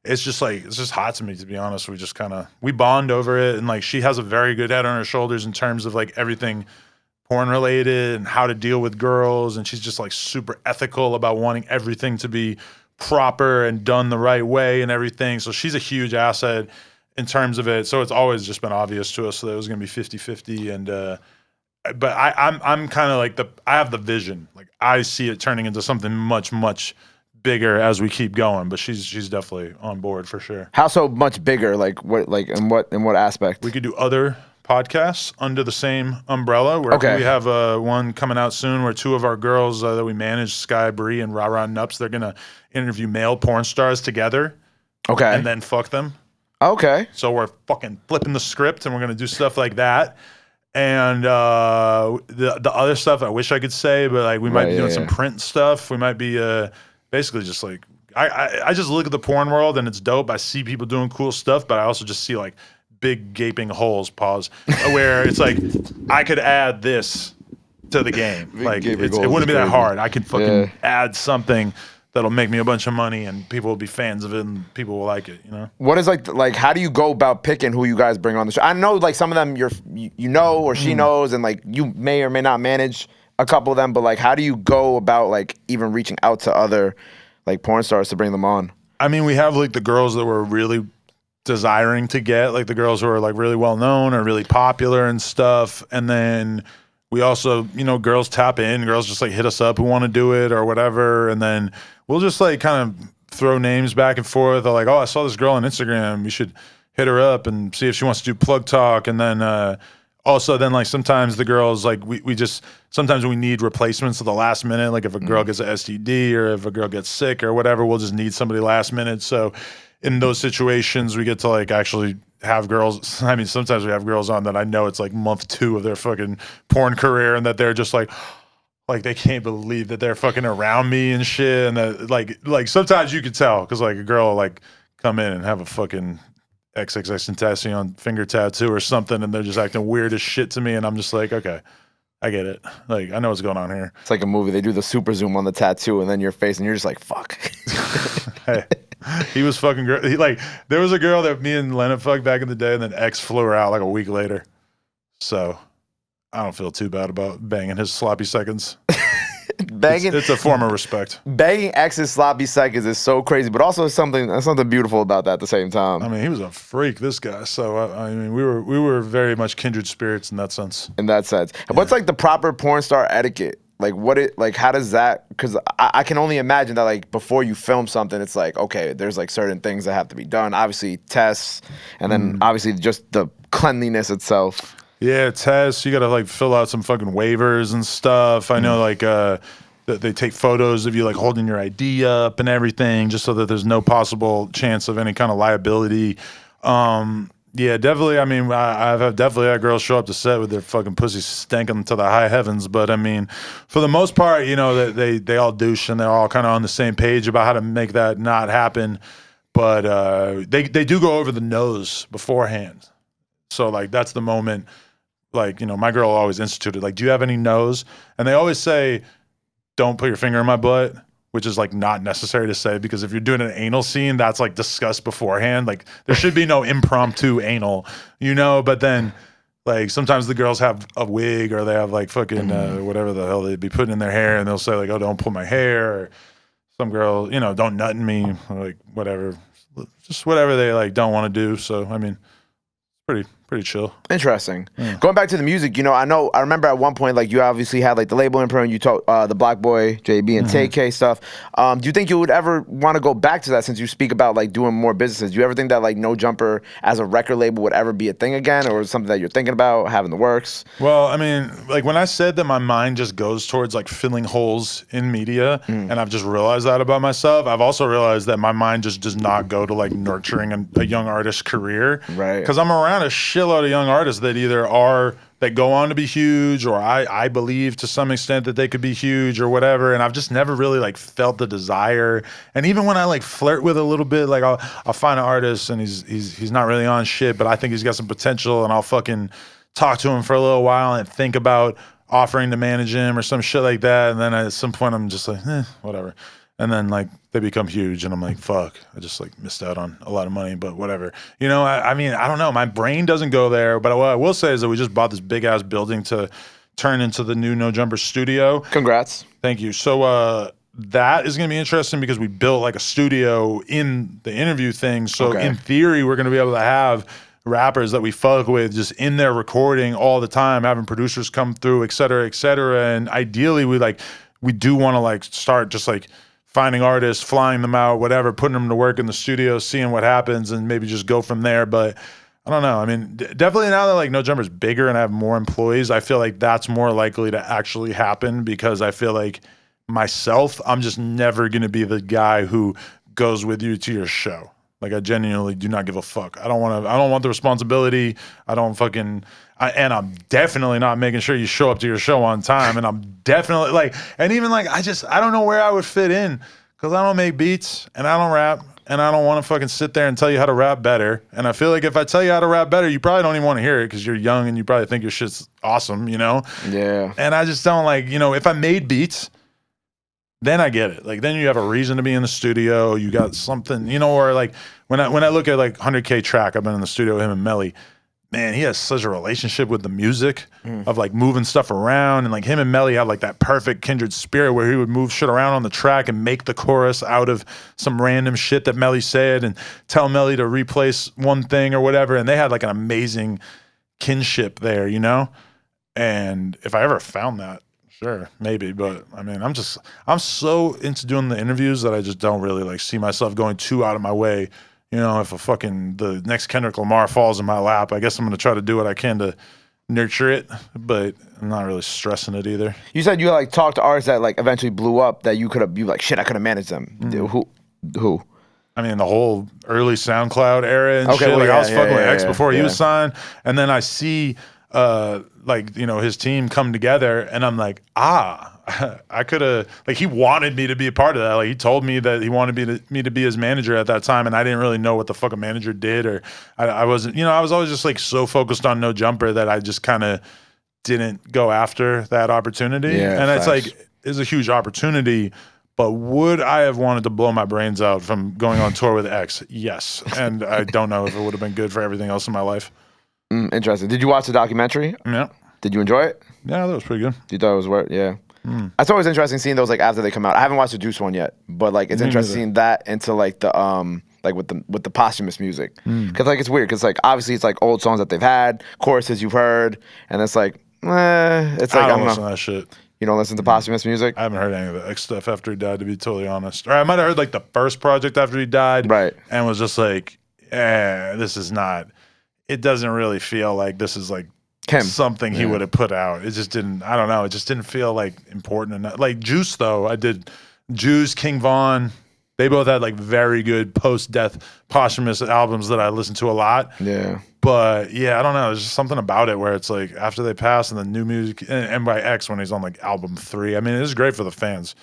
[SPEAKER 2] It's just like, it's just hot to me, to be honest. We just kind of, we bond over it. And like, she has a very good head on her shoulders in terms of like everything porn related and how to deal with girls. And she's just like super ethical about wanting everything to be proper and done the right way and everything. So she's a huge asset in terms of it. So it's always just been obvious to us that it was going to be 50-50. And, but I'm kind of like I have the vision. Like I see it turning into something much, much bigger as we keep going, but she's definitely on board for sure.
[SPEAKER 1] How so much bigger? Like what? Like in what aspect?
[SPEAKER 2] We could do other podcasts under the same umbrella. We have one coming out soon where two of our girls that we manage, Sky Bree and Rara Nups, they're gonna interview male porn stars together.
[SPEAKER 1] Okay.
[SPEAKER 2] And then fuck them.
[SPEAKER 1] Okay.
[SPEAKER 2] So we're fucking flipping the script and we're gonna do stuff like that. And the other stuff I wish I could say, but like we might be doing some print stuff. We might be basically just like I just look at the porn world and it's dope. I see people doing cool stuff, but I also just see like big gaping holes, where it's like I could add this to the game. Like it wouldn't be that hard. I could fucking add something that'll make me a bunch of money and people will be fans of it and people will like it, you know?
[SPEAKER 1] What is like how do you go about picking who you guys bring on the show? I know like some of them you know or she knows and like you may or may not manage a couple of them, but like how do you go about like even reaching out to other like porn stars to bring them on?
[SPEAKER 2] I mean, we have like the girls that we're really desiring to get, like the girls who are like really well known or really popular and stuff. And then we also, you know, girls tap in, girls just like hit us up who want to do it or whatever. And then we'll just like kind of throw names back and forth. They're like, oh, I saw this girl on Instagram. You should hit her up and see if she wants to do plug talk. And then also then like sometimes the girls like we just sometimes we need replacements at the last minute. Like if a girl gets an STD or if a girl gets sick or whatever, we'll just need somebody last minute. So in those situations, we get to like actually have girls. I mean, sometimes we have girls on that I know it's like month 2 of their fucking porn career and that they're just like they can't believe that they're fucking around me and shit. And that like sometimes you could tell because like a girl will, like come in and have a fucking XXXTentacion finger tattoo or something and they're just acting weird as shit to me. And I'm just like, okay, I get it. Like, I know what's going on here.
[SPEAKER 1] It's like a movie. They do the super zoom on the tattoo and then your face and you're just like, fuck.
[SPEAKER 2] Hey. He was fucking great. Like, there was a girl that me and Lennon fucked back in the day, and then X flew her out like a week later. So, I don't feel too bad about banging his sloppy seconds. It's a form of respect.
[SPEAKER 1] Banging X's sloppy seconds is so crazy, but also something beautiful about that at the same time.
[SPEAKER 2] I mean, he was a freak, this guy. So, I mean, we were very much kindred spirits in that sense.
[SPEAKER 1] Yeah. What's like the proper porn star etiquette? Like how does that, because I can only imagine that like before you film something it's like okay there's like certain things that have to be done, obviously tests and then obviously just the cleanliness itself.
[SPEAKER 2] Yeah, tests, you gotta like fill out some fucking waivers and stuff. I know like they take photos of you like holding your ID up and everything just so that there's no possible chance of any kind of liability. Yeah, definitely. I mean, I've definitely had girls show up to set with their fucking pussies stinking to the high heavens. But I mean, for the most part, you know, they all douche and they're all kind of on the same page about how to make that not happen. But they do go over the nose beforehand. So like that's the moment. Like, you know, my girl always instituted like, do you have any nose? And they always say, don't put your finger in my butt. Which is like not necessary to say because if you're doing an anal scene, that's like discussed beforehand. Like there should be no impromptu anal, you know. But then, like sometimes the girls have a wig or they have like fucking whatever the hell they'd be putting in their hair, and they'll say like, "Oh, don't pull my hair." Or some girl, you know, don't nut in me, or like whatever, just whatever they like don't want to do. So I mean, pretty chill.
[SPEAKER 1] Interesting. Yeah. Going back to the music, you know, I remember at one point, like you obviously had like the label imprint, you told the Black Boy, JB and TK stuff. Do you think you would ever want to go back to that since you speak about like doing more businesses? Do you ever think that like No Jumper as a record label would ever be a thing again, or something that you're thinking about having the works?
[SPEAKER 2] Well, I mean, like when I said that my mind just goes towards like filling holes in media, and I've just realized that about myself, I've also realized that my mind just does not go to like nurturing a young artist's career.
[SPEAKER 1] Right. Because
[SPEAKER 2] I'm around a shitload of young artists that either that go on to be huge, or I believe to some extent that they could be huge or whatever, and I've just never really like felt the desire. And even when I like flirt with a little bit, like I'll find an artist and he's not really on shit, but I think he's got some potential, and I'll fucking talk to him for a little while and think about offering to manage him or some shit like that. And then at some point I'm just like, whatever. And then like they become huge and I'm like, fuck, I just like missed out on a lot of money, but whatever. You know, I mean, I don't know. My brain doesn't go there, but what I will say is that we just bought this big ass building to turn into the new No Jumper studio.
[SPEAKER 1] Congrats.
[SPEAKER 2] Thank you. So that is going to be interesting because we built like a studio in the interview thing. So in theory, we're going to be able to have rappers that we fuck with just in there recording all the time, having producers come through, et cetera, et cetera. And ideally we do want to like start just like finding artists, flying them out, whatever, putting them to work in the studio, seeing what happens, and maybe just go from there. But I don't know. I mean, definitely now that like No Jumper's bigger and I have more employees, I feel like that's more likely to actually happen because I feel like myself, I'm just never going to be the guy who goes with you to your show. Like I genuinely do not give a fuck. I don't want the responsibility. I don't fucking. And I'm definitely not making sure you show up to your show on time. And I'm definitely like, and even like, I don't know where I would fit in because I don't make beats and I don't rap and I don't want to fucking sit there and tell you how to rap better. And I feel like if I tell you how to rap better, you probably don't even want to hear it because you're young and you probably think your shit's awesome, you know?
[SPEAKER 1] Yeah.
[SPEAKER 2] And I just don't like, you know, if I made beats, then I get it. Like then you have a reason to be in the studio. You got something, you know, or like when I look at like 100K Track, I've been in the studio with him and Melly. Man, he has such a relationship with the music of like moving stuff around, and like him and Melly have like that perfect kindred spirit where he would move shit around on the track and make the chorus out of some random shit that Melly said and tell Melly to replace one thing or whatever. And they had like an amazing kinship there, you know? And if I ever found that, sure, maybe. But I mean, I'm so into doing the interviews that I just don't really like see myself going too out of my way. You know, if the next Kendrick Lamar falls in my lap, I guess I'm going to try to do what I can to nurture it, but I'm not really stressing it either.
[SPEAKER 1] You said you like talked to artists that like eventually blew up that you like, shit, I could have managed them. Who?
[SPEAKER 2] I mean, the whole early SoundCloud era and shit.
[SPEAKER 1] Well,
[SPEAKER 2] like
[SPEAKER 1] yeah,
[SPEAKER 2] I was fucking with X
[SPEAKER 1] yeah,
[SPEAKER 2] before he was signed, and then I see like, you know, his team come together, and I'm like, I could have, like, he wanted me to be a part of that. Like, he told me that he wanted me to be his manager at that time, and I didn't really know what the fuck a manager did, or I wasn't, you know, I was always just like so focused on No Jumper that I just kind of didn't go after that opportunity.
[SPEAKER 1] Yeah,
[SPEAKER 2] and
[SPEAKER 1] facts.
[SPEAKER 2] it's like, it's a huge opportunity, but would I have wanted to blow my brains out from going on tour with X? Yes. And I don't know if it would have been good for everything else in my life.
[SPEAKER 1] Interesting. Did you watch the documentary?
[SPEAKER 2] Yeah.
[SPEAKER 1] Did you enjoy it?
[SPEAKER 2] Yeah, that was pretty good.
[SPEAKER 1] You thought it was worth? Yeah. It's always interesting seeing those like after they come out. I haven't watched the Juice one yet, but like it's interesting seeing that into like the like with the posthumous music, because like it's weird because like obviously it's like old songs that they've had, choruses you've heard, and it's like it's like
[SPEAKER 2] I don't
[SPEAKER 1] know.
[SPEAKER 2] listen to that shit.
[SPEAKER 1] You don't listen to posthumous music?
[SPEAKER 2] I haven't heard any of the X stuff after he died, to be totally honest. Or I might have heard like the first project after he died,
[SPEAKER 1] right?
[SPEAKER 2] And was just like, this is not. It doesn't really feel like this is like something he would have put out. It just didn't. I don't know. It just didn't feel like important enough. Like Juice though, I did Juice, King Von. They both had like very good post-death posthumous albums that I listened to a lot.
[SPEAKER 1] Yeah.
[SPEAKER 2] But yeah, I don't know. There's just something about it where it's like after they pass and the new music, and by X when he's on like album 3. I mean, it is great for the fans.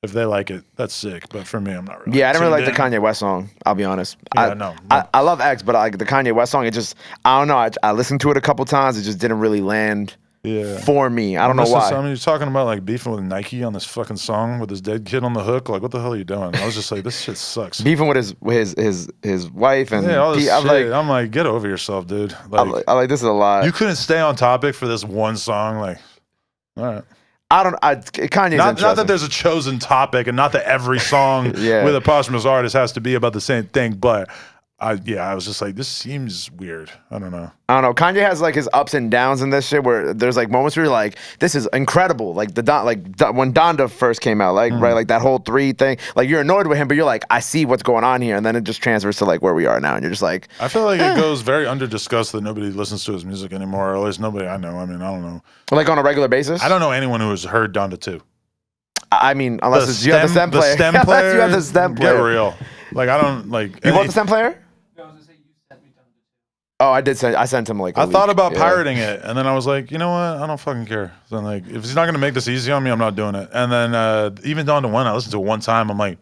[SPEAKER 2] If they like it, that's sick. But for me, I'm not really.
[SPEAKER 1] Yeah, I didn't really like the Kanye West song. I'll be honest.
[SPEAKER 2] Yeah,
[SPEAKER 1] I love X, but like the Kanye West song, it just, I don't know. I listened to it a couple times. It just didn't really land for me. I don't know why.
[SPEAKER 2] I mean, you're talking about like beefing with Nike on this fucking song with his dead kid on the hook. Like, what the hell are you doing? I was just like, this shit sucks.
[SPEAKER 1] Beefing with his wife and
[SPEAKER 2] all this shit. I'm like, get over yourself, dude. Like,
[SPEAKER 1] I'm like, this is a lot.
[SPEAKER 2] You couldn't stay on topic for this one song. Like, all right.
[SPEAKER 1] Kanye's
[SPEAKER 2] not that there's a chosen topic, and not that every song with a posthumous artist has to be about the same thing, but I was just like, this seems weird. I don't know.
[SPEAKER 1] Kanye has like his ups and downs in this shit where there's like moments where you're like, this is incredible. Like when Donda first came out, like right, like that whole 3 thing. Like you're annoyed with him, but you're like, I see what's going on here, and then it just transfers to like where we are now, and you're just like,
[SPEAKER 2] I feel like it goes very under discussed that nobody listens to his music anymore, or at least nobody I know. I mean, I don't know.
[SPEAKER 1] Like on a regular basis?
[SPEAKER 2] I don't know anyone who has heard Donda 2.
[SPEAKER 1] I mean, unless you have the stem player.
[SPEAKER 2] The stem player.
[SPEAKER 1] You have the stem player.
[SPEAKER 2] Get real. Like I don't like.
[SPEAKER 1] You want the stem player? Oh, I did send. I sent him like.
[SPEAKER 2] I thought about pirating it, and then I was like, you know what? I don't fucking care. So I'm like, if he's not gonna make this easy on me, I'm not doing it. And then even Dawn to One, I listened to it one time. I'm like,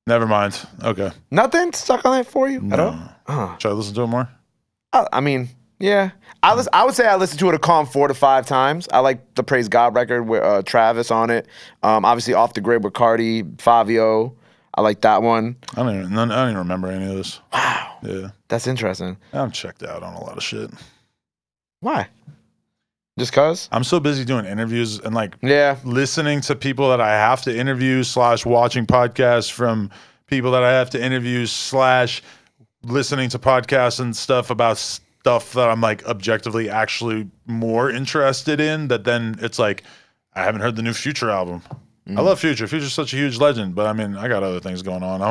[SPEAKER 2] never mind. Okay.
[SPEAKER 1] Nothing stuck on it for you at all.
[SPEAKER 2] Should I listen to it more?
[SPEAKER 1] I mean, yeah. I would say I listened to it a calm 4 to 5 times. I like the Praise God record with Travis on it. Obviously, Off the Grid with Cardi, Fabio. I like that one.
[SPEAKER 2] I don't even remember any of this.
[SPEAKER 1] Wow.
[SPEAKER 2] Yeah.
[SPEAKER 1] That's interesting.
[SPEAKER 2] I'm checked out on a lot of shit.
[SPEAKER 1] Why? Just cause?
[SPEAKER 2] I'm so busy doing interviews and like listening to people that I have to interview / watching podcasts from people that I have to interview / listening to podcasts and stuff about stuff that I'm like objectively actually more interested in, that then it's like, I haven't heard the new Future album. I love Future. Future's such a huge legend, but I mean, I got other things going on. I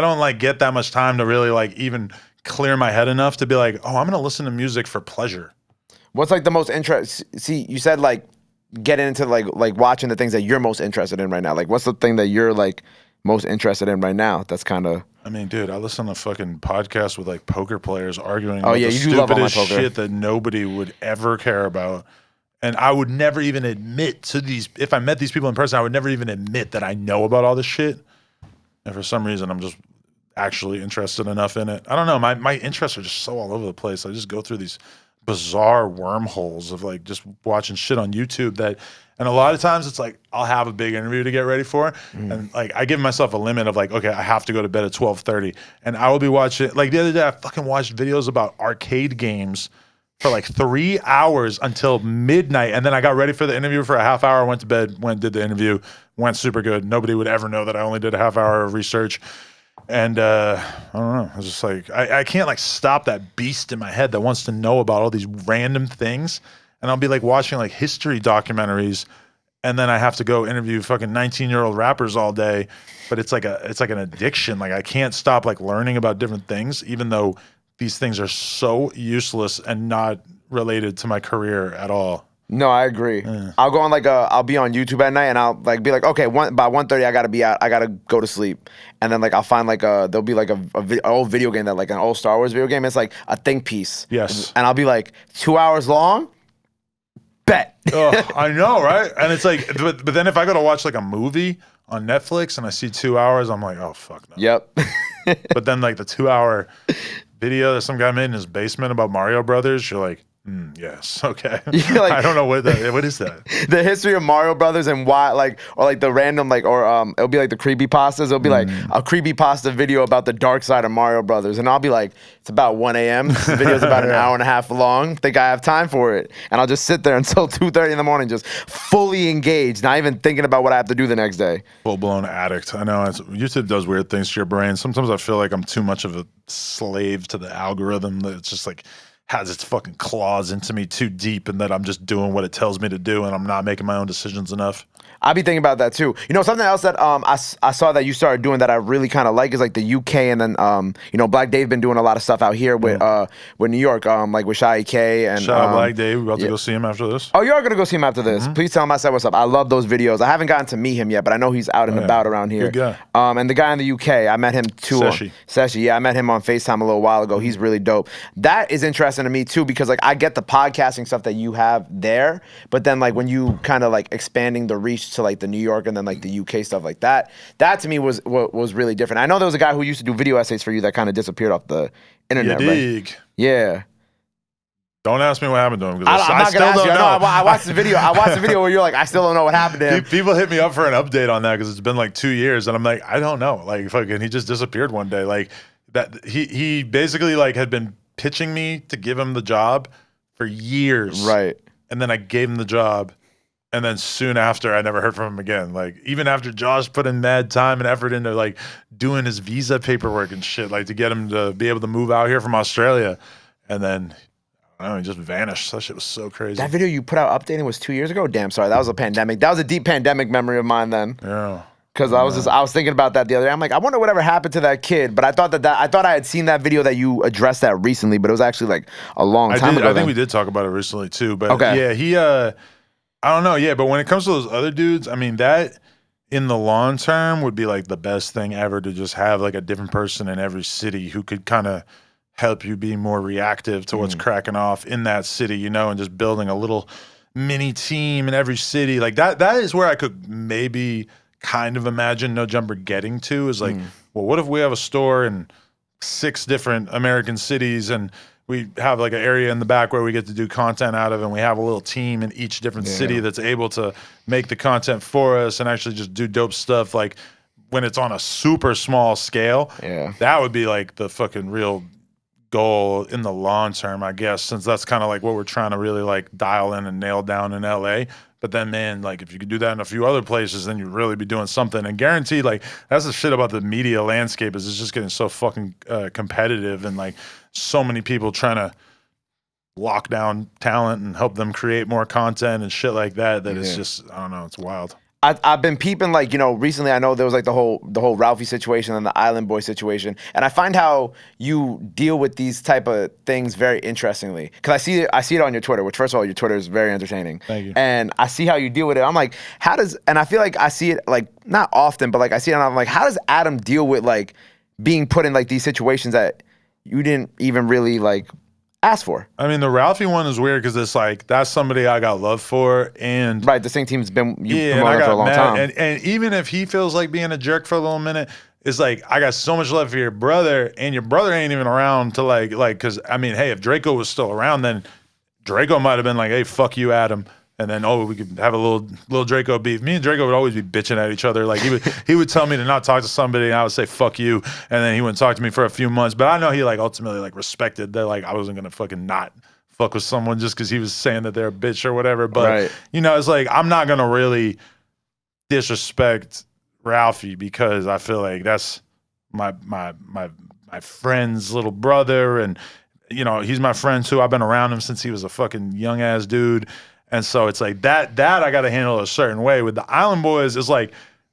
[SPEAKER 2] don't like get that much time to really like even clear my head enough to be like, oh, I'm gonna listen to music for pleasure.
[SPEAKER 1] What's like the most interest? See, you said like get into like watching the things that you're most interested in right now. Like, what's the thing that you're like most interested in right now. That's kind of.
[SPEAKER 2] I mean, dude, I listen to fucking podcasts with like poker players arguing
[SPEAKER 1] Oh
[SPEAKER 2] about
[SPEAKER 1] yeah,
[SPEAKER 2] the
[SPEAKER 1] you do love online
[SPEAKER 2] stupidest
[SPEAKER 1] poker.
[SPEAKER 2] shit that nobody would ever care about. And I would never even admit to these, if I met these people in person, I would never even admit that I know about all this shit. And for some reason, I'm just actually interested enough in it. I don't know. My interests are just so all over the place. I just go through these bizarre wormholes of like just watching shit on YouTube that, and a lot of times it's like I'll have a big interview to get ready for, and like I give myself a limit of like, okay, I have to go to bed at 12:30, and I will be watching. Like the other day, I fucking watched videos about arcade games for like 3 hours until midnight, and then I got ready for the interview for a half hour. Went to bed, did the interview, went super good. Nobody would ever know that I only did a half hour of research. And I don't know. I was just like, I can't like stop that beast in my head that wants to know about all these random things. And I'll be like watching like history documentaries, and then I have to go interview fucking 19-year-old rappers all day. But it's like an addiction. Like I can't stop like learning about different things, even though these things are so useless and not related to my career at all.
[SPEAKER 1] No, I agree. I'll go on like I'll be on YouTube at night and I'll like be like, okay, by 1:30 I gotta be out. I gotta go to sleep. And then like I'll find like there'll be like an old video game that like an old Star Wars video game. It's like a think piece.
[SPEAKER 2] Yes.
[SPEAKER 1] And I'll be like 2 hours long. Bet.
[SPEAKER 2] Oh, I know, right? And it's like, but then if I go to watch like a movie on Netflix and I see 2 hours, I'm like, oh fuck no.
[SPEAKER 1] Yep.
[SPEAKER 2] But then like the 2 hour video that some guy made in his basement about Mario Brothers, you're like, yes, okay.
[SPEAKER 1] Like,
[SPEAKER 2] I don't know what is that?
[SPEAKER 1] The history of Mario Brothers and why, like, or like the random, like, or it'll be like the creepypastas. It'll be like a creepypasta video about the dark side of Mario Brothers, and I'll be like, it's about 1 a.m. This video's about an hour and a half long. Think I have time for it? And I'll just sit there until 2:30 in the morning, just fully engaged, not even thinking about what I have to do the next day.
[SPEAKER 2] Full blown addict. I know YouTube does weird things to your brain. Sometimes I feel like I'm too much of a slave to the algorithm. That it's just like has its fucking claws into me too deep, and that I'm just doing what it tells me to do, and I'm not making my own decisions enough.
[SPEAKER 1] I be thinking about that too. You know, something else that I saw that you started doing that I really kind of like is like the UK, and then you know, Black Dave been doing a lot of stuff out here with New York, like with Shy K and
[SPEAKER 2] shout out Black Dave. We're about to go see him after this.
[SPEAKER 1] Oh, you are gonna go see him after this. Please tell him I said what's up. I love those videos. I haven't gotten to meet him yet, but I know he's out and about around here.
[SPEAKER 2] Good guy.
[SPEAKER 1] And the guy in the UK, I met him too. Seshi, yeah, I met him on FaceTime a little while ago. He's really dope. That is interesting to me too, because like I get the podcasting stuff that you have there, but then like when you kind of like expanding the reach to like the New York and then like the UK stuff like that, that to me was really different. I know there was a guy who used to do video essays for you that kind of disappeared off the internet.
[SPEAKER 2] You dig?
[SPEAKER 1] Right? Yeah.
[SPEAKER 2] Don't ask me what happened to him, because
[SPEAKER 1] I'm not
[SPEAKER 2] still
[SPEAKER 1] gonna ask
[SPEAKER 2] don't
[SPEAKER 1] you.
[SPEAKER 2] know.
[SPEAKER 1] I watched the video. I watched the video where you're like, I still don't know what happened to him.
[SPEAKER 2] People hit me up for an update on that because it's been like 2 years, and I'm like, I don't know. Like fucking, he just disappeared one day. Like that. He basically like had been pitching me to give him the job for years.
[SPEAKER 1] Right.
[SPEAKER 2] And then I gave him the job. And then soon after, I never heard from him again. Like, even after Josh put in mad time and effort into like doing his visa paperwork and shit, like to get him to be able to move out here from Australia. And then, I don't know, he just vanished. That shit was so crazy.
[SPEAKER 1] That video you put out updating was 2 years ago? Damn, sorry. That was a pandemic. That was a deep pandemic memory of mine then.
[SPEAKER 2] Yeah.
[SPEAKER 1] Because I was thinking about that the other day. I'm like, I wonder whatever happened to that kid. But I thought I had seen that video that you addressed that recently, but it was actually like a long time ago.
[SPEAKER 2] I think we did talk about it recently too. But
[SPEAKER 1] okay.
[SPEAKER 2] Yeah, he I don't know, yeah, but when it comes to those other dudes, I mean, that in the long term would be like the best thing ever, to just have like a different person in every city who could kind of help you be more reactive to what's cracking off in that city, you know, and just building a little mini team in every city. Like that is where I could maybe kind of imagine No Jumper getting to, is like, well, what if we have a store in 6 different American cities, and we have like an area in the back where we get to do content out of, and we have a little team in each different city that's able to make the content for us and actually just do dope stuff. Like when it's on a super small scale, that would be like the fucking real goal in the long term, I guess, since that's kind of like what we're trying to really like dial in and nail down in LA. But then, man, like if you could do that in a few other places, then you'd really be doing something. And guaranteed, like that's the shit about the media landscape, is it's just getting so fucking competitive, and like so many people trying to lock down talent and help them create more content and shit like that. That it's just, I don't know, it's wild.
[SPEAKER 1] I've been peeping, like, recently. I know there was like the whole Ralphie situation and the Island Boy situation, and I find how you deal with these type of things very interestingly, because I see it on your Twitter. Which, first of all, your Twitter is very entertaining.
[SPEAKER 2] Thank you.
[SPEAKER 1] And I see how you deal with it. I'm like, and I feel like I see it, like, not often, but like I see it, and I'm like, how does Adam deal with like being put in like these situations that you didn't even really like ask for?
[SPEAKER 2] I mean, the Ralphie one is weird because it's like that's somebody I got love for, and
[SPEAKER 1] Right, the same team's been
[SPEAKER 2] and I
[SPEAKER 1] promoting
[SPEAKER 2] got
[SPEAKER 1] for a long
[SPEAKER 2] mad,
[SPEAKER 1] time.
[SPEAKER 2] and even if he feels like being a jerk for a little minute, it's like I got so much love for your brother, and your brother ain't even around to like because I mean, hey, if Draco was still around, then Draco might have been like, hey, fuck you, Adam. And then, we could have a little Draco beef. Me and Draco would always be bitching at each other. Like he would tell me to not talk to somebody, and I would say fuck you, and then he wouldn't talk to me for a few months. But I know he like ultimately like respected that like I wasn't gonna fucking not fuck with someone just because he was saying that they're a bitch or whatever. But
[SPEAKER 1] Right.
[SPEAKER 2] it's like I'm not gonna really disrespect Ralphie because I feel like that's my friend's little brother, and he's my friend too. I've been around him since he was a fucking young ass dude. And so it's like that I got to handle a certain way. With the Island Boys, it's like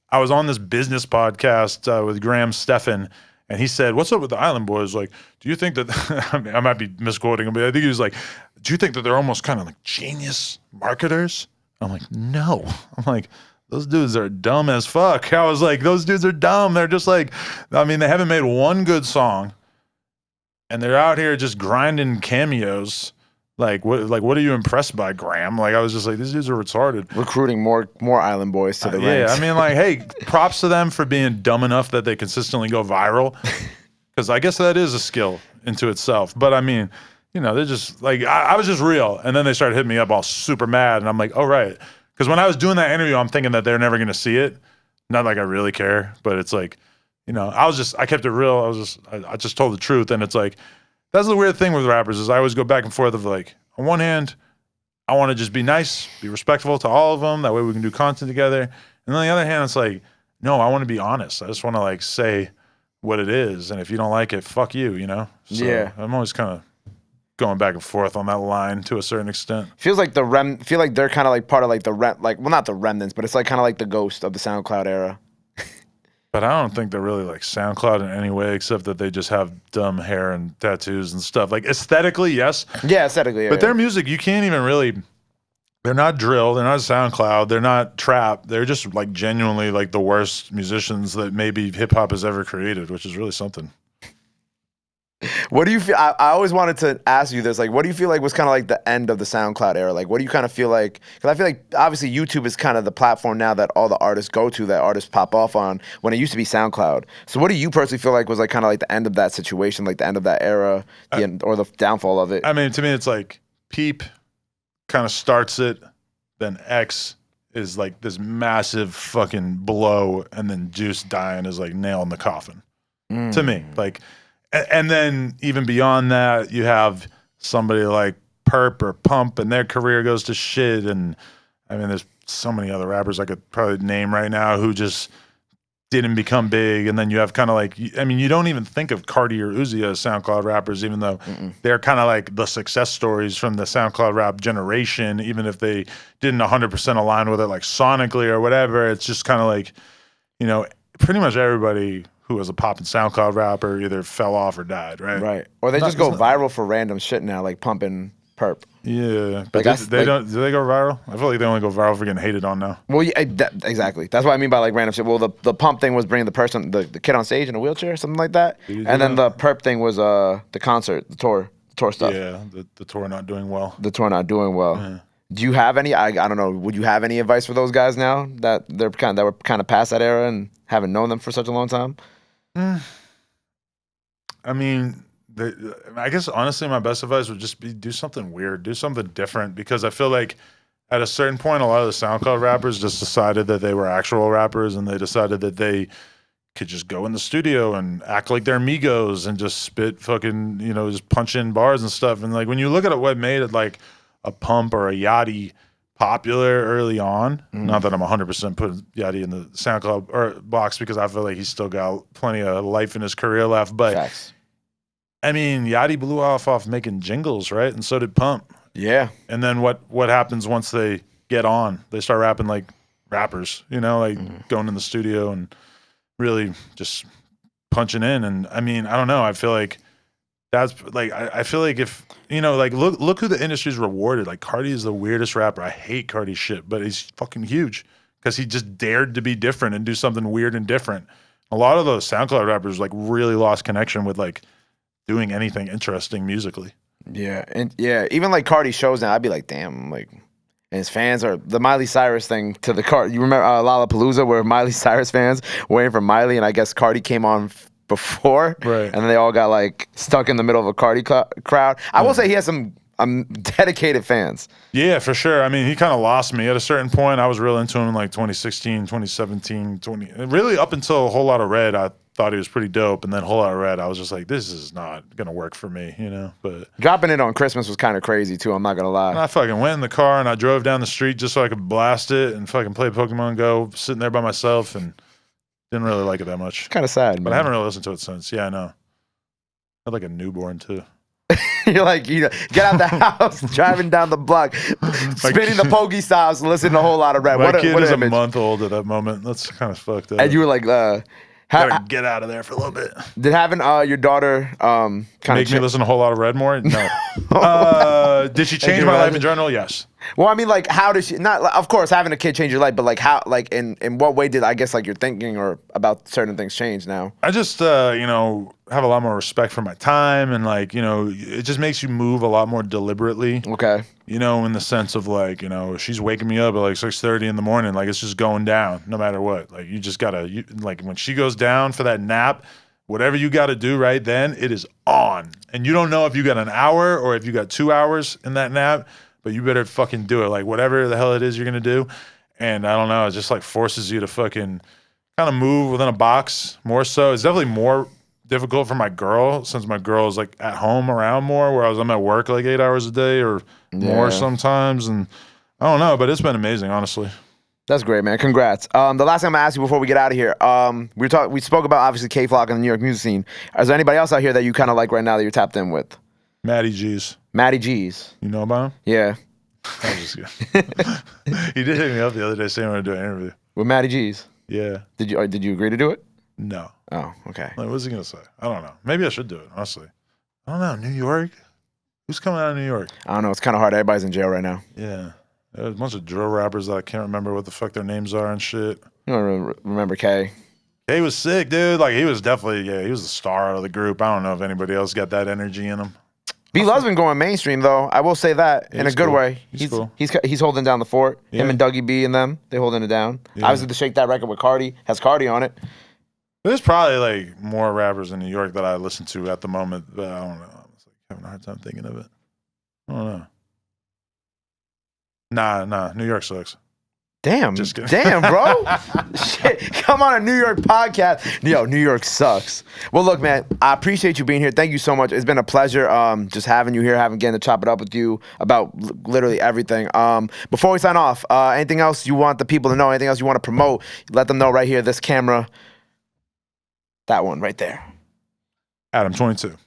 [SPEAKER 2] I was on this business podcast with Graham Stephan, and he said, "What's up with the Island Boys? Like, do you think that?" I mean, I might be misquoting him, but I think he was like, "Do you think that they're almost kind of like genius marketers?" I'm like, "No." I'm like, "Those dudes are dumb as fuck." I was like, "Those dudes are dumb. They're just like, I mean, they haven't made one good song, and they're out here just grinding cameos." Like what are you impressed by, Graham? Like I was just like, these dudes are retarded.
[SPEAKER 1] Recruiting more Island Boys to the ranks.
[SPEAKER 2] Yeah, I mean, like, hey, props to them for being dumb enough that they consistently go viral, because I guess that is a skill into itself. But I mean, they're just like I was just real, and then they started hitting me up all super mad, and I'm like, oh right, because when I was doing that interview, I'm thinking that they're never gonna see it. Not like I really care, but it's like, I kept it real. I just told the truth, and it's like. That's the weird thing with rappers is I always go back and forth of like, on one hand, I want to just be nice, be respectful to all of them. That way we can do content together. And on the other hand, it's like, no, I want to be honest. I just want to like say what it is. And if you don't like it, fuck you, So
[SPEAKER 1] yeah.
[SPEAKER 2] I'm always kind of going back and forth on that line to a certain extent.
[SPEAKER 1] Feels like feel like they're kind of like part of like not the remnants, but it's like kind of like the ghost of the SoundCloud era.
[SPEAKER 2] But I don't think they're really like SoundCloud in any way, except that they just have dumb hair and tattoos and stuff. Like aesthetically, yes.
[SPEAKER 1] Yeah, aesthetically. Yeah,
[SPEAKER 2] but their music, you can't even really. They're not drill. They're not SoundCloud. They're not trap. They're just like genuinely like the worst musicians that maybe hip hop has ever created, which is really something.
[SPEAKER 1] What do you feel? I always wanted to ask you this. Like, what do you feel like was kind of like the end of the SoundCloud era? Like, what do you kind of feel like? Because I feel like obviously YouTube is kind of the platform now that all the artists go to, that artists pop off on. When it used to be SoundCloud. So, what do you personally feel like was like kind of like the end of that situation, like the end of that era, or the downfall of it?
[SPEAKER 2] I mean, to me, it's like Peep kind of starts it, then X is like this massive fucking blow, and then Juice dying is like nail in the coffin. To me, like. And then even beyond that, you have somebody like Perp or Pump, and their career goes to shit. And I mean, there's so many other rappers I could probably name right now who just didn't become big. And then you have kind of like, I mean, you don't even think of Cardi or Uzi as SoundCloud rappers, even though they're kind of like the success stories from the SoundCloud rap generation, even if they didn't 100% align with it, like sonically or whatever. It's just kind of like, pretty much everybody who was a poppin' SoundCloud rapper either fell off or died, right?
[SPEAKER 1] Right. Or they just go viral for random shit now, like Pump and Perp.
[SPEAKER 2] Yeah, but they don't. Do they go viral? I feel like they only go viral for getting hated on now.
[SPEAKER 1] Well, yeah, exactly. That's what I mean by like random shit. Well, the Pump thing was bringing the kid on stage in a wheelchair or something like that. And then the Perp thing was the concert, the tour stuff.
[SPEAKER 2] Yeah, the tour not doing well.
[SPEAKER 1] The tour not doing well. Yeah. Do you have any? I don't know. Would you have any advice for those guys now that were kind of past that era and haven't known them for such a long time?
[SPEAKER 2] I mean, I guess honestly, my best advice would just be do something weird, do something different, because I feel like at a certain point, a lot of the SoundCloud rappers just decided that they were actual rappers, and they decided that they could just go in the studio and act like they're Migos and just spit fucking, just punch in bars and stuff. And like when you look at what made it like a Pump or a Yachty popular early on, not that I'm 100% putting Yachty in the SoundCloud or box, because I feel like he's still got plenty of life in his career left, but
[SPEAKER 1] Facts.
[SPEAKER 2] I mean, Yachty blew off making jingles, right? And so did Pump.
[SPEAKER 1] Yeah.
[SPEAKER 2] And then what happens once they get on? They start rapping like rappers, you know, like going in the studio and really just punching in. And I mean, I don't know. I feel like that's like, I feel like if, you know, like look who the industry's rewarded. Like Cardi is the weirdest rapper. I hate Cardi shit, but he's fucking huge because he just dared to be different and do something weird and different. A lot of those SoundCloud rappers like really lost connection with like doing anything interesting musically.
[SPEAKER 1] Yeah, and yeah, even like Cardi shows now, I'd be like, damn, like, and his fans are the Miley Cyrus thing to the Cardi. You remember Lollapalooza where Miley Cyrus fans waiting for Miley, and I guess Cardi came on before,
[SPEAKER 2] right?
[SPEAKER 1] And then they all got like stuck in the middle of a Cardi crowd. I will say he has some dedicated fans.
[SPEAKER 2] Yeah, for sure. I mean, he kind of lost me at a certain point. I was real into him in like 2016, 2017, really up until A Whole Lot of Red. I thought he was pretty dope, and then Whole Lot of Red, I was just like, this is not gonna work for me, you know. But
[SPEAKER 1] dropping it on Christmas was kind of crazy too. I'm not gonna lie.
[SPEAKER 2] And I fucking went in the car and I drove down the street just so I could blast it and fucking play Pokemon Go, sitting there by myself, and didn't really like it that much.
[SPEAKER 1] Kind of sad,
[SPEAKER 2] but
[SPEAKER 1] man.
[SPEAKER 2] I haven't really listened to it since. Yeah, I know. I had like a newborn too.
[SPEAKER 1] You're like, you know, get out the house, driving down the block, spinning the Pokey styles, listening to A Whole Lot of Rap.
[SPEAKER 2] My kid was
[SPEAKER 1] a
[SPEAKER 2] a month old at that moment. That's kind of fucked up.
[SPEAKER 1] And you were like,
[SPEAKER 2] gotta get out of there for a little bit.
[SPEAKER 1] Did having your daughter kind of
[SPEAKER 2] make me listen to A Whole Lot of Red more? No. Did she change my life in general? Yes.
[SPEAKER 1] Well, I mean, like, how does she? Not, of course, having a kid change your life, but like, how, like, in what way did I guess like your thinking or about certain things change now?
[SPEAKER 2] I just, you know, have a lot more respect for my time, and like, you know, it just makes you move a lot more deliberately.
[SPEAKER 1] Okay.
[SPEAKER 2] You know, in the sense of like, you know, she's waking me up at like 6:30 in the morning, like it's just going down, no matter what. Like you just gotta, like when she goes down for that nap, whatever you got to do right then, it is on, and you don't know if you got an hour or if you got 2 hours in that nap. But you better fucking do it. Like whatever the hell it is you're gonna do. And I don't know, it just like forces you to fucking kind of move within a box more so. It's definitely more difficult for my girl since my girl is like at home around more, whereas I'm at work like 8 hours a day or more sometimes. And I don't know, but it's been amazing, honestly.
[SPEAKER 1] That's great, man. Congrats. The last thing I'm gonna ask you before we get out of here, we spoke about obviously K-Flock and the New York music scene. Is there anybody else out here that you kind of like right now that you're tapped in with?
[SPEAKER 2] Matty G's.
[SPEAKER 1] Matty G's.
[SPEAKER 2] You know about him?
[SPEAKER 1] Yeah.
[SPEAKER 2] That was just good. He did hit me up the other day saying I want to do an interview.
[SPEAKER 1] With Matty G's?
[SPEAKER 2] Yeah.
[SPEAKER 1] Did you agree to do it?
[SPEAKER 2] No.
[SPEAKER 1] Oh, okay.
[SPEAKER 2] Like, what's he going to say? I don't know. Maybe I should do it, honestly. I don't know. New York? Who's coming out of New York?
[SPEAKER 1] I don't know. It's kind of hard. Everybody's in jail right now.
[SPEAKER 2] Yeah. There's a bunch of drill rappers that I can't remember what the fuck their names are and shit.
[SPEAKER 1] You don't remember K?
[SPEAKER 2] K was sick, dude. Like, he was definitely, he was the star of the group. I don't know if anybody else got that energy in him.
[SPEAKER 1] B-Love's been going mainstream though. I will say that in a good way.
[SPEAKER 2] He's cool.
[SPEAKER 1] He's holding down the fort.
[SPEAKER 2] Yeah.
[SPEAKER 1] Him and Dougie B and them, they holding it down.
[SPEAKER 2] Yeah.
[SPEAKER 1] Obviously, the Shake That record with Cardi has Cardi on it.
[SPEAKER 2] There's probably like more rappers in New York that I listen to at the moment, but I don't know. I was like having a hard time thinking of it. I don't know. Nah. New York sucks.
[SPEAKER 1] Damn.
[SPEAKER 2] Just kidding.
[SPEAKER 1] Damn, bro. Shit. Come on a New York podcast. Yo, New York sucks. Well, look, man, I appreciate you being here. Thank you so much. It's been a pleasure just having you here, getting to chop it up with you about literally everything. Before we sign off, anything else you want the people to know? Anything else you want to promote? Let them know right here, this camera. That one right there.
[SPEAKER 2] Adam22.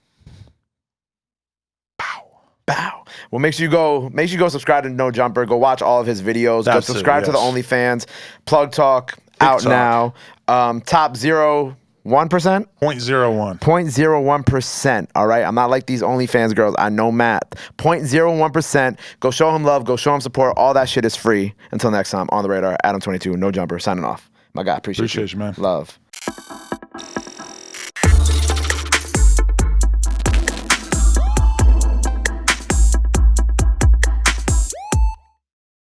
[SPEAKER 1] Bow. Well, make sure you go subscribe to No Jumper. Go watch all of his videos. Go subscribe to the OnlyFans. Plug Talk out now. Top 0.1%?
[SPEAKER 2] 0.01.
[SPEAKER 1] 0.01%. All right. I'm not like these OnlyFans girls. I know math. 0.01%. Go show him love. Go show him support. All that shit is free. Until next time, on the radar. Adam22, No Jumper, signing off. My guy, appreciate you,
[SPEAKER 2] man.
[SPEAKER 1] Love.